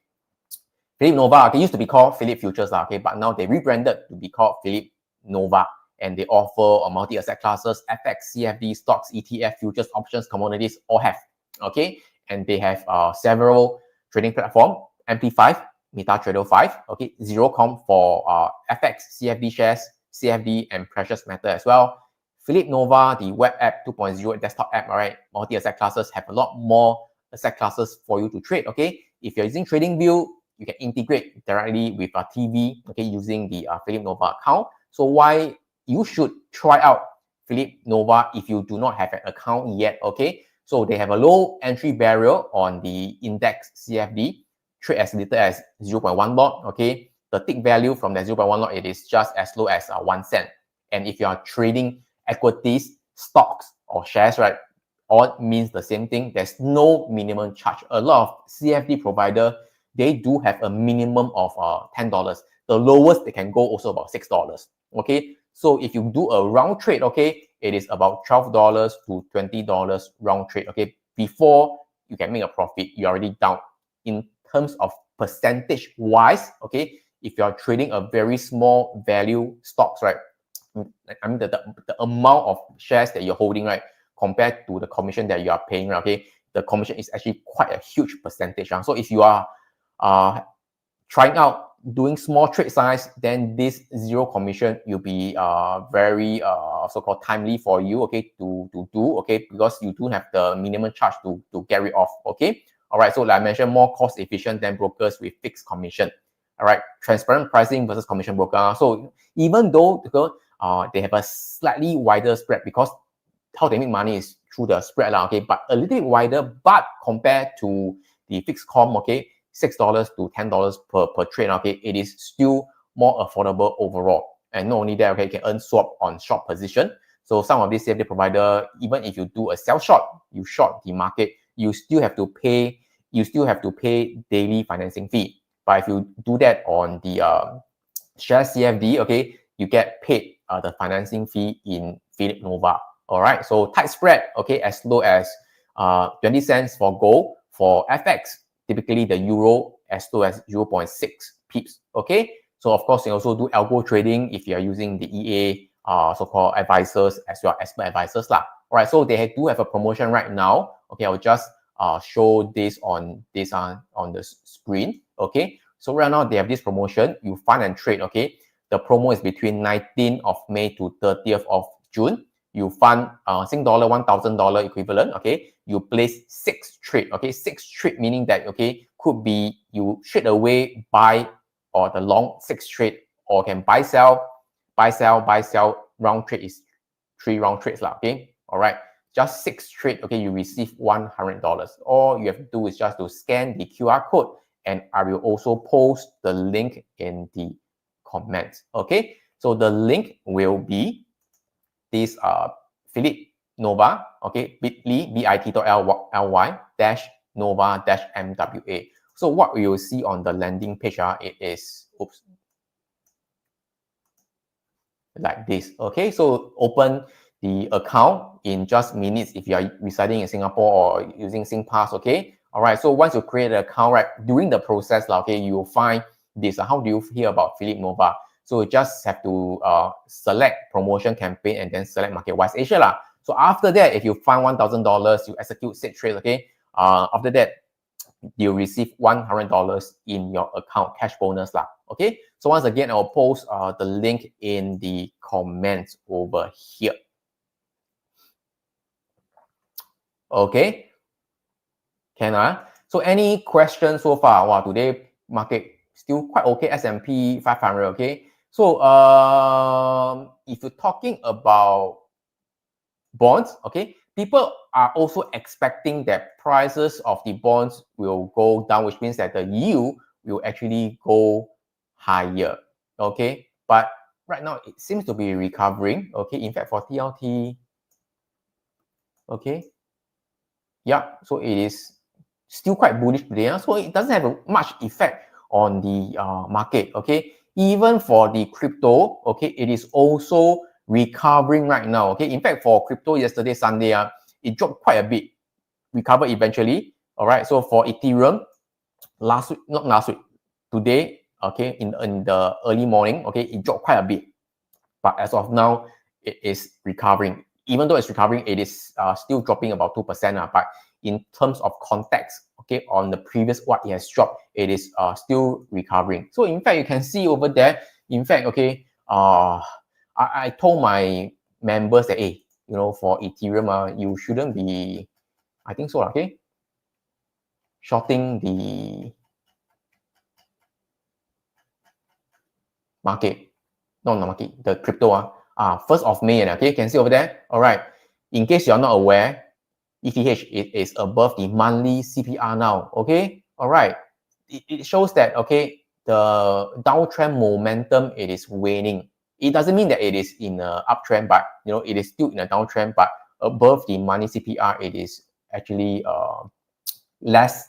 Philip Nova, okay, used to be called Philip Futures, okay, but now they rebranded to be called Philip Nova, and they offer a multi-asset classes, FX, CFD, stocks, ETF, futures, options, commodities, all have. Okay, and they have several trading platform, MT5, MetaTrader 5, okay, ZeroCom for FX, CFD shares, CFD, and precious metal as well. Philip Nova, the web app 2.0 desktop app, all right, multi-asset classes have a lot more asset classes for you to trade. Okay, if you're using TradingView, you can integrate directly with a TV, okay, using the Philip Nova account. So why you should try out Philip Nova if you do not have an account yet, okay? So they have a low entry barrier on the index CFD, trade as little as 0.1 lot, okay? The tick value from that 0.1 lot, it is just as low as 1 cent. And if you are trading equities, stocks, or shares, right, all means the same thing. There's no minimum charge. A lot of CFD provider, they do have a minimum of $10. The lowest they can go also about $6. Okay, so if you do a round trade, okay, it is about $12 to $20 round trade. Okay, before you can make a profit, you're already down. In terms of percentage wise, okay, if you're trading a very small value stocks, right, I mean the amount of shares that you're holding, right, compared to the commission that you are paying, right, okay, the commission is actually quite a huge percentage. So if you are trying out doing small trade size, then this zero commission will be very so-called timely for you, okay, to do, okay, because you do have the minimum charge to get rid of. Okay, all right, so like I mentioned, more cost efficient than brokers with fixed commission. All right, transparent pricing versus commission broker. So even though they have a slightly wider spread, because how they make money is through the spread, okay, but a little bit wider, but compared to the fixed com, okay, $6 to $10 per trade, okay, it is still more affordable overall. And not only that, okay, you can earn swap on short position. So some of these CFD provider, even if you do a sell short, you short the market, you still have to pay daily financing fee. But if you do that on the share CFD, okay, you get paid the financing fee in Philip Nova. All right, so tight spread, okay, as low as 20 cents for gold. For FX, typically the euro as low as 0.6 pips. Okay, so of course you also do algo trading if you are using the EA so-called advisors as well as expert advisors lah. All right, so they do have a promotion right now. Okay, I'll just show this on the screen. Okay, So right now they have this promotion. You fund and trade, okay? The promo is between 19th of May to 30th of June. You fund Sing dollar $1,000 equivalent, okay? You place 6 trade, okay? 6 trade meaning that, okay, could be you straight away buy or the long 6 trade, or can buy, sell, buy, sell, buy, sell. Round trade is 3 round trades, okay? All right. Just 6 trade, okay, you receive $100. All you have to do is just to scan the QR code, and I will also post the link in the comments, okay? So the link will be this Philip Nova, okay, bit.ly, bit.ly dash Nova dash MWA. So what we will see on the landing page, it is, oops, like this, okay? So open the account in just minutes if you are residing in Singapore or using SingPass, okay? All right, so once you create an account, right, during the process, okay, you will find this. How do you hear about Philip Nova? So you just have to select promotion campaign and then select MarketWise Asia. So after that, if you find $1,000, you execute 6 trades, okay? After that, you receive $100 in your account, cash bonus, okay? So once again, I'll post the link in the comments over here. Okay, so any questions so far? Wow, today market still quite okay, S&P 500, okay? So if you're talking about bonds, okay, people are also expecting that prices of the bonds will go down, which means that the yield will actually go higher, okay? But right now it seems to be recovering, okay? In fact, for TLT, okay, yeah, so it is still quite bullish today, so it doesn't have much effect on the market, okay? Even for the crypto, okay, it is also recovering right now, okay? In fact, for crypto yesterday, Sunday, it dropped quite a bit, recovered eventually, all right? So for Ethereum, last week, not last week, today, okay, in the early morning, okay, it dropped quite a bit. But as of now, it is recovering. Even though it's recovering, it is still dropping about 2%. But in terms of context, okay, on the previous what it has dropped, it is still recovering. So in fact, you can see over there, in fact, okay, I told my members that, hey, you know, for Ethereum, you shouldn't be, I think so, okay, shorting the market. No, not market, the crypto. 1st of May, okay, you can see over there. All right. In case you're not aware, ETH is above the monthly CPR now. Okay. All right. It shows that, okay, the downtrend momentum, it is waning. It doesn't mean that it is in an uptrend, but you know, it is still in a downtrend, but above the monthly CPR, it is actually less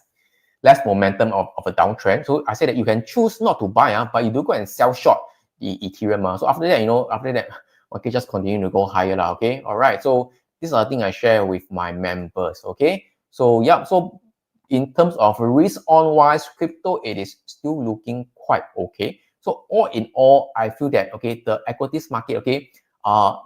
momentum of a downtrend. So I say that you can choose not to buy, but you do go and sell short the Ethereum. So after that, you know, okay, just continue to go higher, okay? All right. So these are the things I share with my members, okay? So yeah, so in terms of risk on wise, crypto, it is still looking quite okay. So all in all, I feel that, okay, the equities market, okay,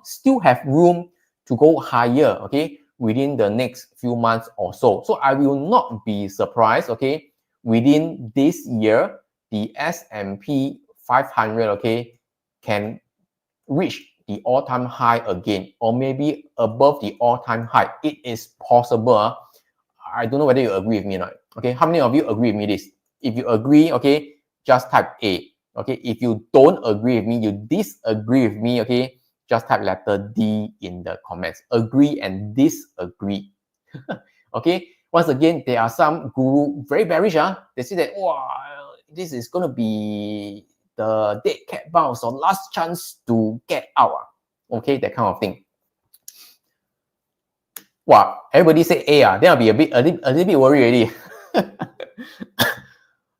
still have room to go higher, okay, within the next few months or so. So I will not be surprised, okay, within this year, the S&P 500, okay, can reach the all-time high again, or maybe above the all-time high. It is possible. I don't know whether you agree with me or not. Okay, how many of you agree with me this? If you agree, okay, just type A. Okay, if you don't agree with me, you disagree with me, okay, just type letter D in the comments. Agree and disagree. Okay, once again, there are some guru very bearish. They say that, wow, this is going to be the dead cat bounce or last chance to get out. Okay, that kind of thing. Wow, everybody say A, then I'll be a little bit worried already.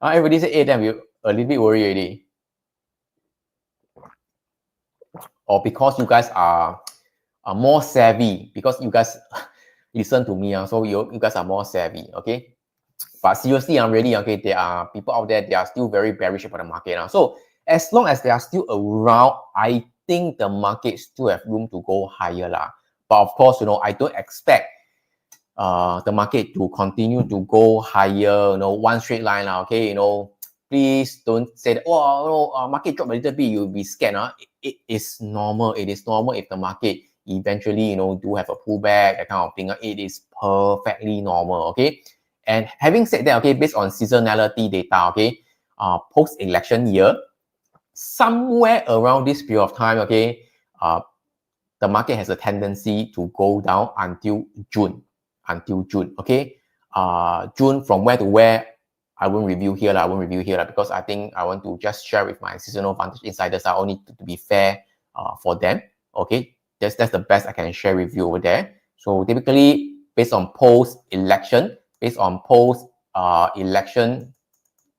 Everybody say A, then I'll be a little bit worried already. Or because you guys are more savvy, because you guys listen to me, so you guys are more savvy, okay? But seriously, really, okay, there are people out there, they are still very bearish about the market. So as long as they are still around, I think the market still have room to go higher. But of course, you know, I don't expect the market to continue to go higher, you know, one straight line, okay, you know, please don't say that, oh, no, market drop a little bit, you'll be scared. It is normal. It is normal if the market eventually, do have a pullback, that kind of thing. It is perfectly normal, okay? And having said that, okay, based on seasonality data, okay, post-election year, somewhere around this period of time, okay, the market has a tendency to go down until June, okay? June from where to where, I won't review here, because I think I want to just share with my seasonal vantage insiders. I only to be fair for them, okay? That's the best I can share with you over there. So typically, based on post-election, election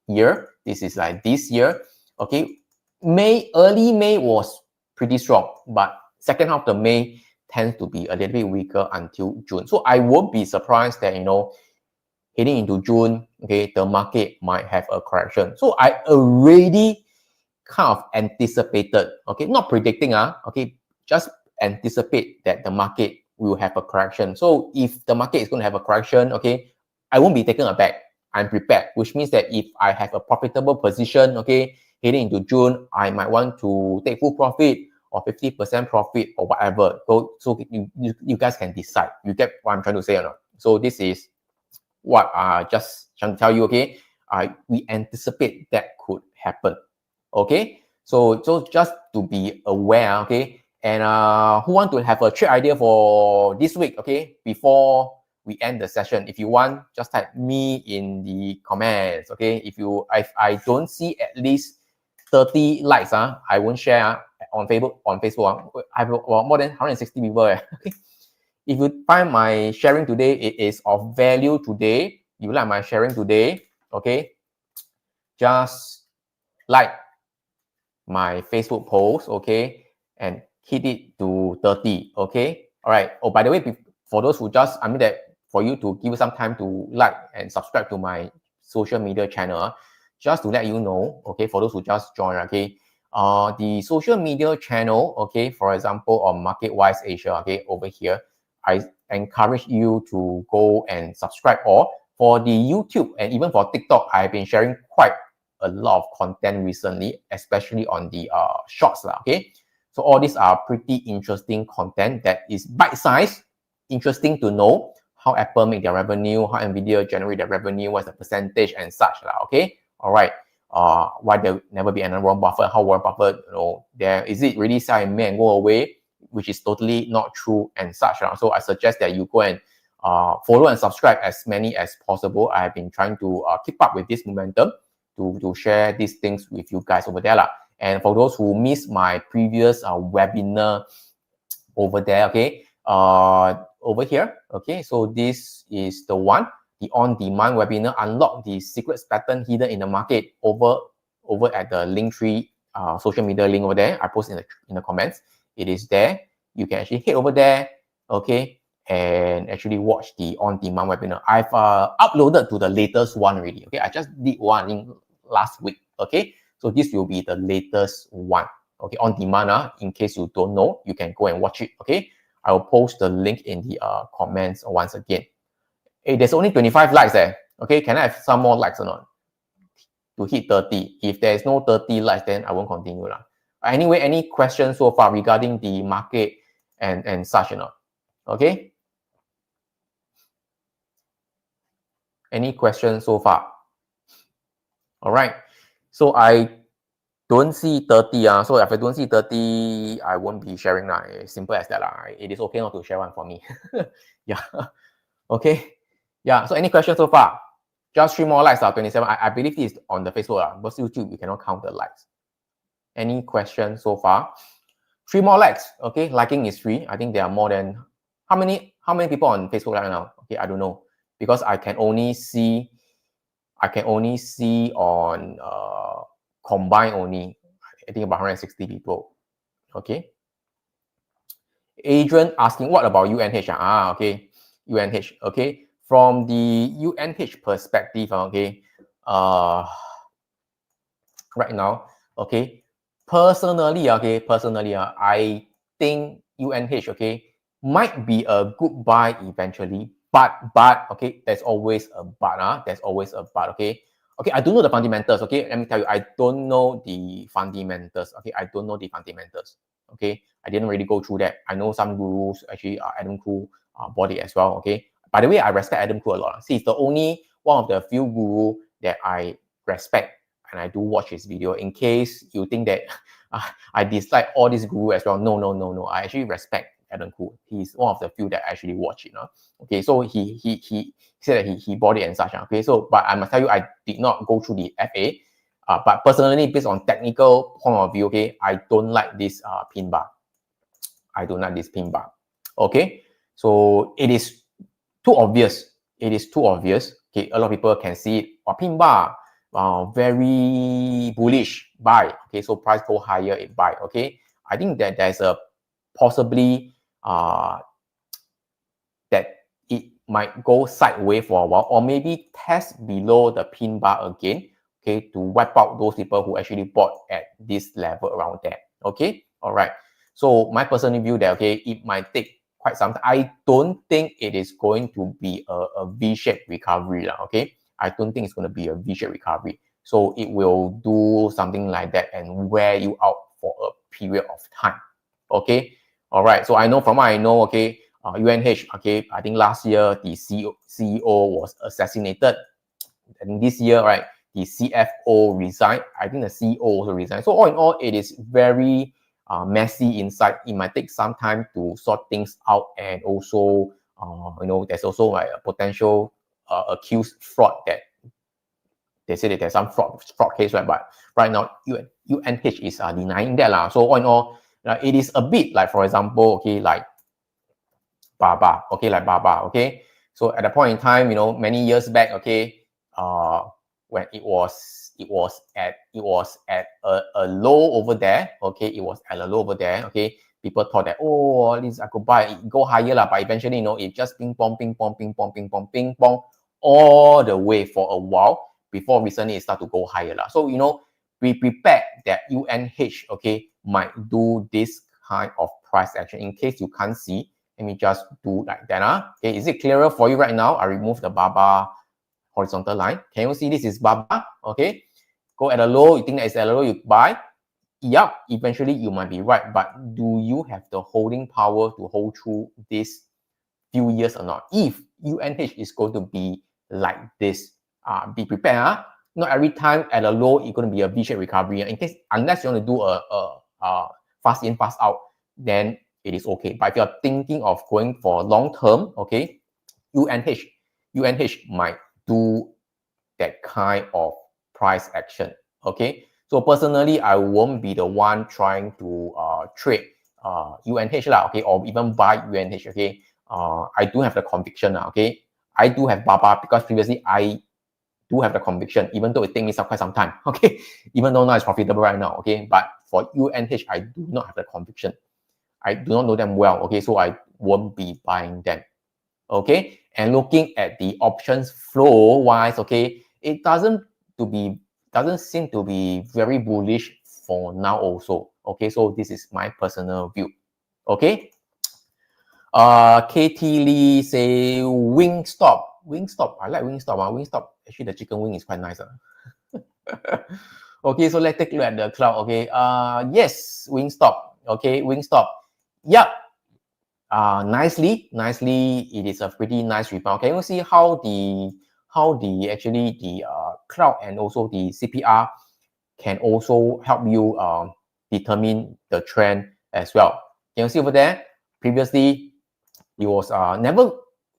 year, this is like this year, okay? Early May was pretty strong, but second half of May tends to be a little bit weaker until June. So I won't be surprised that, heading into June, okay, the market might have a correction. So I already kind of anticipated, okay, not predicting, okay, just anticipate that the market will have a correction. So if the market is going to have a correction, okay, I won't be taken aback. I'm prepared, which means that if I have a profitable position, okay, heading into June, I might want to take full profit or 50% profit or whatever. So you guys can decide. You get what I'm trying to say or not? So this is what I just trying to tell you, okay? We anticipate that could happen, okay? So just to be aware, okay? And who want to have a trade idea for this week, okay? Before we end the session, if you want, just type me in the comments, okay? If I don't see at least 30 likes, I won't share on Facebook. I have more than 160 people. Okay. If you find my sharing today, it is of value today, you like my sharing today, okay, just like my Facebook post, okay, and hit it to 30, okay? All right. Oh, by the way, for those who just, for you to give some time to like and subscribe to my social media channel, just to let you know, okay, for those who just joined, okay, the social media channel, okay, for example, on MarketWise Asia, okay, over here, I encourage you to go and subscribe. Or for the YouTube and even for TikTok, I've been sharing quite a lot of content recently, especially on the shorts, okay? So all these are pretty interesting content that is bite-sized, interesting to know how Apple make their revenue, how Nvidia generate their revenue, what's the percentage and such, okay? All right. Why there never be another Warren Buffett? How Warren Buffett, is it really sell in May and go away, which is totally not true and such. So I suggest that you go and follow and subscribe as many as possible. I have been trying to keep up with this momentum to share these things with you guys over there. And for those who missed my previous webinar over there, okay, over here, okay, so this is the one, the on-demand webinar, unlock the secrets pattern hidden in the market, over at the Linktree social media link over there. I post in the comments. It is there. You can actually head over there, okay, and actually watch the on-demand webinar. I've uploaded to the latest one already, okay. I just did one last week, okay. So this will be the latest one, okay, on demand. In case you don't know, you can go and watch it, okay. I will post the link in the comments once again. Hey, there's only 25 likes there, okay. Can I have some more likes or not to hit 30? If there is no 30 likes, then I won't continue. Anyway, any questions so far regarding the market and such or not? Okay. Any questions so far? All right. So I don't see 30. So if I don't see 30, I won't be sharing. Simple as that. It is okay not to share one for me. Yeah. Okay. Yeah. So any questions so far? Just 3 more likes. 27. I believe this is on the Facebook. But YouTube, you cannot count the likes. Any questions so far? 3 more likes. Okay. Liking is free. I think there are more than how many people on Facebook right now? Okay. I don't know, because I can only see on combined only, I think about 160 people. Okay. Adrian asking, what about UNH? Okay. UNH. Okay. From the UNH perspective, okay. Right now, okay. Personally, I think UNH, okay, might be a good buy eventually. But okay, there's always a but. Okay. Okay, I don't know the fundamentals. Okay, let me tell you, I don't know the fundamentals. Okay, I don't know the fundamentals. Okay, I didn't really go through that. I know some gurus, actually, Adam Khoo bought it as well. Okay, by the way, I respect Adam Khoo a lot. See, it's the only one of the few guru that I respect, and I do watch his video. In case you think that I dislike all these guru as well, no, no, no, no. I actually respect Adam Khoo. He's one of the few that I actually watch it. Okay, so he said that he bought it and such. Okay, so but I must tell you, I did not go through the FA. But personally, based on technical point of view, okay, I don't like this pin bar. I don't like this pin bar. Okay, so it is too obvious. It is too obvious. Okay, a lot of people can see it. Pin bar, very bullish buy. Okay, so price go higher, it buy. Okay, I think that there's a possibly that it might go sideways for a while, or maybe test below the pin bar again, okay, to wipe out those people who actually bought at this level around there. Okay, all right. So my personal view that, okay, it might take quite some time. I don't think it is going to be a V-shaped recovery. Okay, I don't think it's going to be a V-shaped recovery. So it will do something like that and wear you out for a period of time. Okay, all right. So I know from what I know, okay, UNH, okay, I think last year the CEO was assassinated. And this year, right, the CFO resigned. I think the CEO also resigned. So all in all, it is very messy inside. It might take some time to sort things out, and also, there's also like a potential accused fraud that they say that there's some fraud case, right? But right now, UNH is denying that lah. So all in all, it is a bit like, for example, okay, like Baba, okay, like Baba, okay. So at a point in time, many years back, okay, when it was at a low over there, okay, it was at a low over there, okay. People thought that, oh, at least I could buy it, go higher lah, but eventually, it just ping pong, ping pong, ping pong, ping pong, ping pong, all the way for a while before recently it start to go higher lah. So be prepared that UNH, okay, might do this kind of price action. In case you can't see, let me just do like that. Okay, is it clearer for you right now? I remove the Baba horizontal line. Can you see this is Baba? Okay, go at a low. You think that it's at a low, you buy. Yep, eventually you might be right, but do you have the holding power to hold through this few years or not? If UNH is going to be like this, be prepared. Not every time at a low it's going to be a V-shaped recovery. In case, unless you want to do a fast in, fast out, then it is okay. But if you're thinking of going for long term, okay, UNH might do that kind of price action. Okay, so personally, I won't be the one trying to trade UNH lah, okay, or even buy UNH. Okay, I do have the conviction. Okay, I do have Baba because previously I do have the conviction, even though it takes me quite some time. Okay, even though now it's profitable right now. Okay, but for UNH, I do not have the conviction. I do not know them well, okay, so I won't be buying them, okay. And looking at the options flow wise, okay, it doesn't seem to be very bullish for now also, okay. So this is my personal view, okay. KT Lee say Wingstop. I like Wingstop. Wingstop, actually the chicken wing is quite nice. Okay, so let's take a look at the cloud. Okay, yes, Wingstop. Okay, Wingstop. Yep. Nicely, it is a pretty nice rebound. Can you see how the cloud and also the CPR can also help you determine the trend as well? Can you see over there? Previously, it was never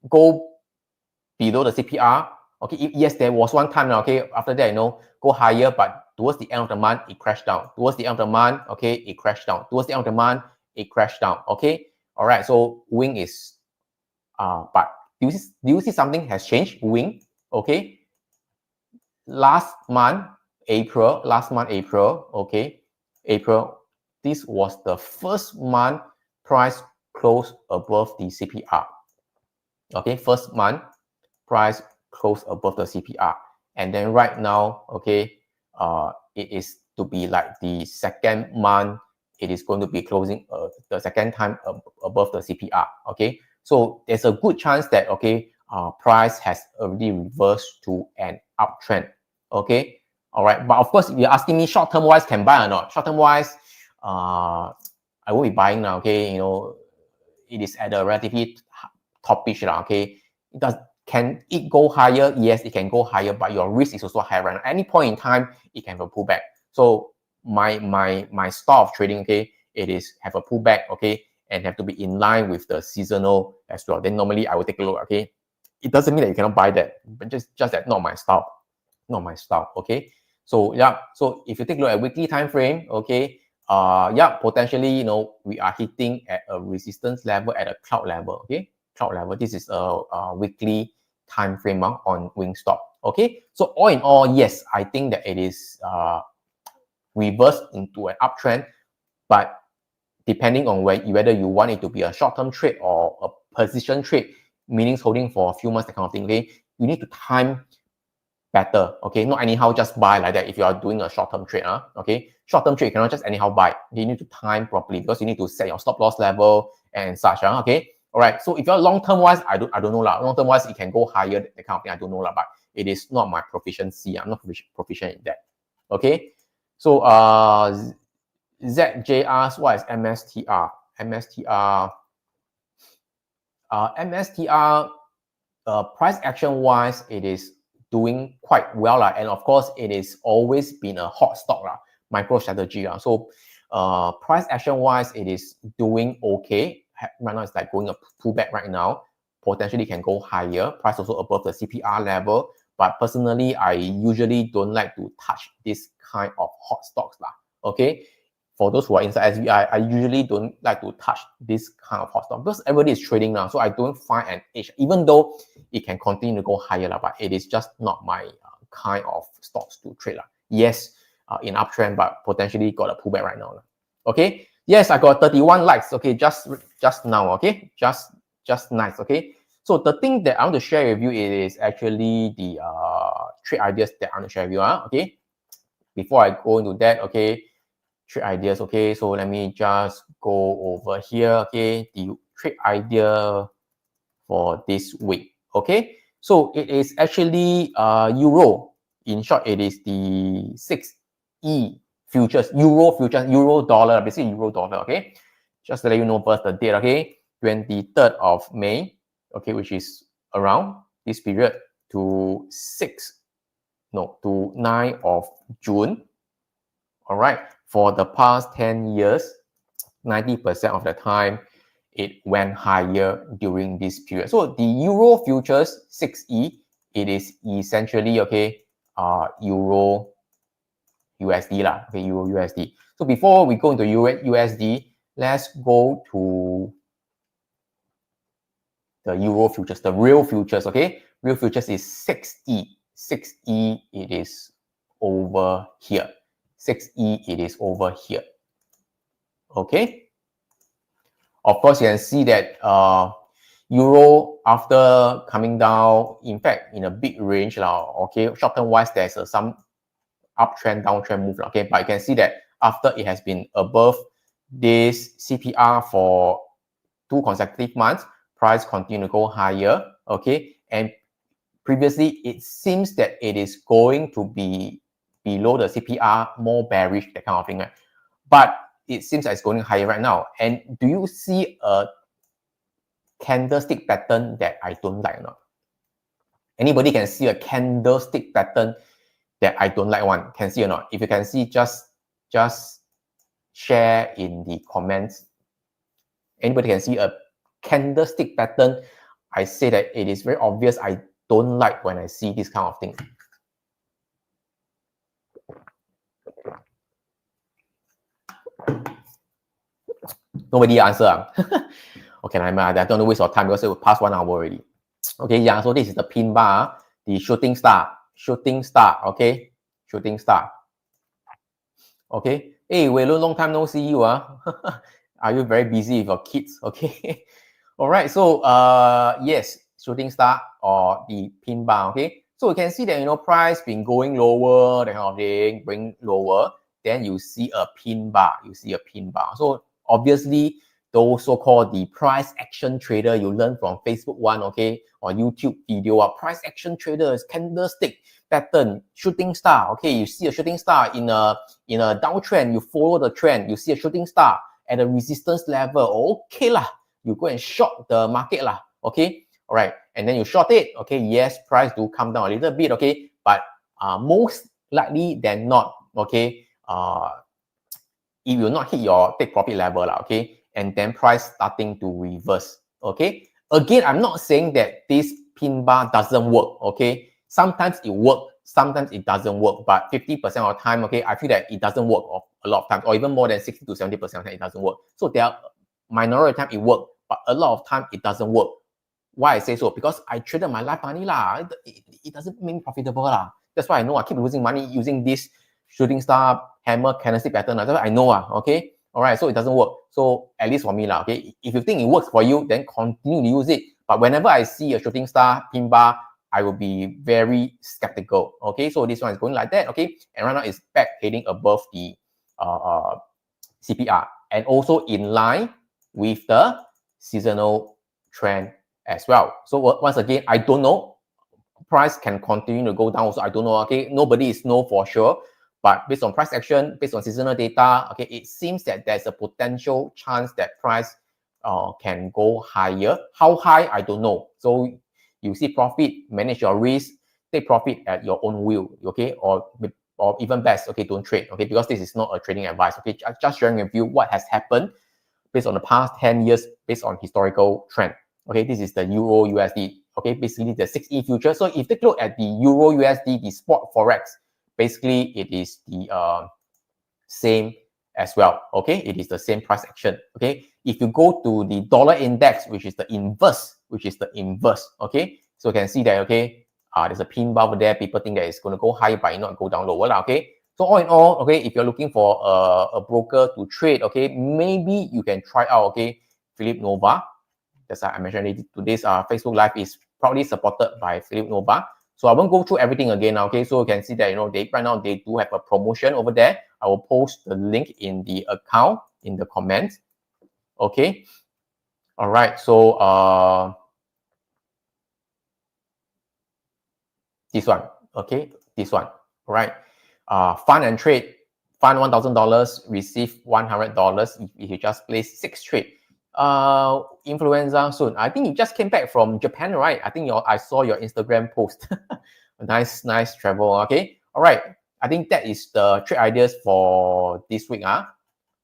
go below the CPR. Okay, yes, there was one time. Okay, after that, go higher, but towards the end of the month, it crashed down. Towards the end of the month, okay, it crashed down. Towards the end of the month, it crashed down. Okay, all right. So wing is, but do you see something has changed? Wing, okay. Last month, April. Okay, April. This was the first month price closed above the CPR. Okay, first month price closed above the CPR, and then right now, okay, it is to be like the second month. It is going to be closing the second time above the CPR. Okay, so there's a good chance that, okay, price has already reversed to an uptrend. Okay, all right. But of course, if you're asking me short-term wise, can buy or not? Short-term wise, I won't be buying now. Okay, you know, it is at a relatively top-ish now. Okay, can it go higher? Yes, it can go higher, but your risk is also higher. At any point in time, it can have a pullback. So my style of trading, okay, it is have a pullback, okay, and have to be in line with the seasonal as well. Then normally I will take a look, okay. It doesn't mean that you cannot buy that, but just that not my style, okay. So yeah, so if you take a look at weekly time frame, okay, yeah, potentially, you know, we are hitting at a resistance level at a cloud level, okay, cloud level. This is a weekly time frame on Wingstop, okay. So all in all, yes, I think that it is reversed into an uptrend, but depending on whether you want it to be a short-term trade or a position trade, meaning holding for a few months, that kind of thing, okay, you need to time better, okay, not anyhow just buy like that. If you are doing a short-term trade, okay, short-term trade, you cannot just anyhow buy. You need to time properly because you need to set your stop loss level and such, okay. All right, so if you're long-term wise, I don't know lah. Long-term wise, it can go higher, that kind of thing, I don't know lah, but it is not my proficiency. I'm not proficient in that, okay. So ZJ asks, what is MSTR? MSTR, price action wise, it is doing quite well, and of course, it is always been a hot stock, micro strategy. So price action wise, it is doing okay. Right now, it's like going a pullback right now. Potentially can go higher. Price also above the CPR level. But personally, I usually don't like to touch this kind of hot stocks, okay. For those who are inside SBI, I usually don't like to touch this kind of hot stock because everybody is trading now. So I don't find an edge, even though it can continue to go higher, but it is just not my kind of stocks to trade. Yes, in uptrend, but potentially got a pullback right now. Okay. Yes, I got 31 likes. Okay, just now. Okay, just nice. Okay. So the thing that I want to share with you is actually the trade ideas that I want to share with you. Okay. Before I go into that, okay, trade ideas. Okay, so let me just go over here. Okay, the trade idea for this week. Okay, so it is actually euro. In short, it is the 6E futures, euro dollar, basically euro dollar. Okay, just to let you know first the date. Okay, 23rd of May. Okay, which is around this period to 9 of June. All right, for the past 10 years, 90% of the time, it went higher during this period. So the euro futures 6E, it is essentially, okay, euro USD lah, okay, euro USD. So before we go into USD, let's go to the euro futures, the real futures, okay. Real futures is 6E. 6E, it is over here. 6E, it is over here. Okay. Of course, you can see that euro after coming down, in fact, in a big range, okay, short-term wise, there's some uptrend, downtrend move, okay, but you can see that after it has been above this CPR for 2 consecutive months, price continue to go higher, okay, and previously it seems that it is going to be below the CPR, more bearish, that kind of thing, but it seems like it's going higher right now. And do you see a candlestick pattern that I don't like or not? Anybody can see a candlestick pattern that I don't like one? Can see or not? If you can see, just share in the comments. Anybody can see a candlestick pattern? I say that it is very obvious. I don't like when I see this kind of thing. Nobody answer. Okay, I don't want to waste your time because it will pass 1 hour already. Okay, yeah, so this is the pin bar, the shooting star, okay, shooting star. Okay, hey, Wei-Lun, long time no see you. Are you very busy with your kids? Okay, all right, so yes, shooting star or the pin bar. Okay, so you can see that, you know, price been going lower, that kind of thing, bring lower, then you see a pin bar, So obviously those so-called the price action trader you learn from Facebook one, okay, or YouTube video. Price action traders, candlestick pattern, shooting star. Okay, you see a shooting star in a downtrend, you follow the trend, you see a shooting star at a resistance level. Okay lah, you go and short the market lah. Okay, all right, and then you short it. Okay, yes, price do come down a little bit. Okay, but most likely than not, okay, it will not hit your take profit level lah. Okay, and then price starting to reverse. Okay, again, I'm not saying that this pin bar doesn't work. Okay, sometimes it works, sometimes it doesn't work, but 50% of the time, okay, I feel that it doesn't work a lot of times, or even more than 60 to 70% of the time it doesn't work. So there are minority of the time it works, but a lot of time it doesn't work. Why I say so? Because I traded my life money lah. It doesn't make me profitable lah. That's why I know I keep losing money using this shooting star hammer candlestick pattern. That's why I know okay. All right, so it doesn't work. So at least for me lah, okay. If you think it works for you, then continue to use it. But whenever I see a shooting star pin bar, I will be very skeptical. Okay, so this one is going like that. Okay, and right now it's back heading above the CPR and also in line with the seasonal trend as well. So once again, I don't know. Price can continue to go down also. I don't know. Okay, nobody is know for sure. But based on price action, based on seasonal data, okay, it seems that there's a potential chance that price can go higher. How high, I don't know. So you see profit, manage your risk, take profit at your own will, okay, or even best, okay, don't trade, okay, because this is not a trading advice, okay, just sharing with you what has happened based on the past 10 years, based on historical trend, okay. This is the Euro USD, okay, basically the 6E future. So if you take a look at the Euro USD, the spot Forex, basically it is the same as well, okay. It is the same price action, okay. If you go to the dollar index, which is the inverse, okay, so you can see that, okay, there's a pin bar over there. People think that it's going to go high, but not go down lower, okay. So all in all, okay, if you're looking for a broker to trade, okay, maybe you can try out, okay, Philip Nova. That's why I mentioned today's Facebook Live is proudly supported by Philip Nova. So I won't go through everything again, okay. So you can see that, you know, right now they do have a promotion over there. I will post the link in the account in the comments. Okay. All right. So this one. Okay. This one. All right. Fund and trade. Fund $1,000, receive $100 if you just place 6 trade. Influenza soon. I think you just came back from Japan, right? I think I saw your Instagram post. nice travel. Okay. All right. I think that is the trade ideas for this week.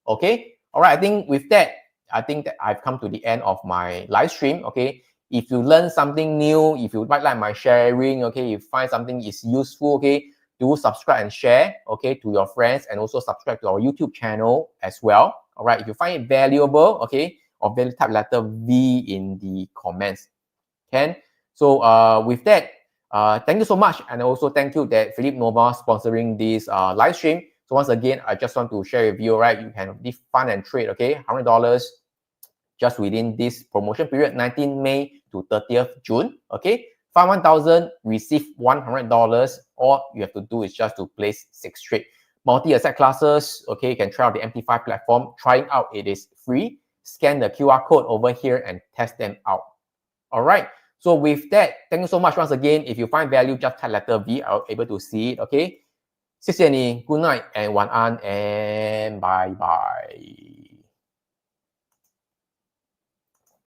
Okay. All right. I think with that, I think that I've come to the end of my live stream. Okay. If you learn something new, if you like my sharing, okay, you find something is useful, okay, do subscribe and share, okay, to your friends, and also subscribe to our YouTube channel as well. All right. If you find it valuable, okay, or value, type letter V in the comments. Okay. So with that, thank you so much, and also thank you that Philip Nova sponsoring this live stream. So once again, I just want to share with you, right? You can live fun and trade, okay? $100 just within this promotion period, 19 May to 30th June, okay? Find 1,000, receive $100. All you have to do is just to place 6 trade. Multi-asset classes, okay? You can try out the MT5 platform. Trying out, it is free. Scan the QR code over here and test them out. All right. So with that, thank you so much once again. If you find value, just type letter V. I'll be able to see it, okay? 谢谢你 Good night and 晚安 and bye bye.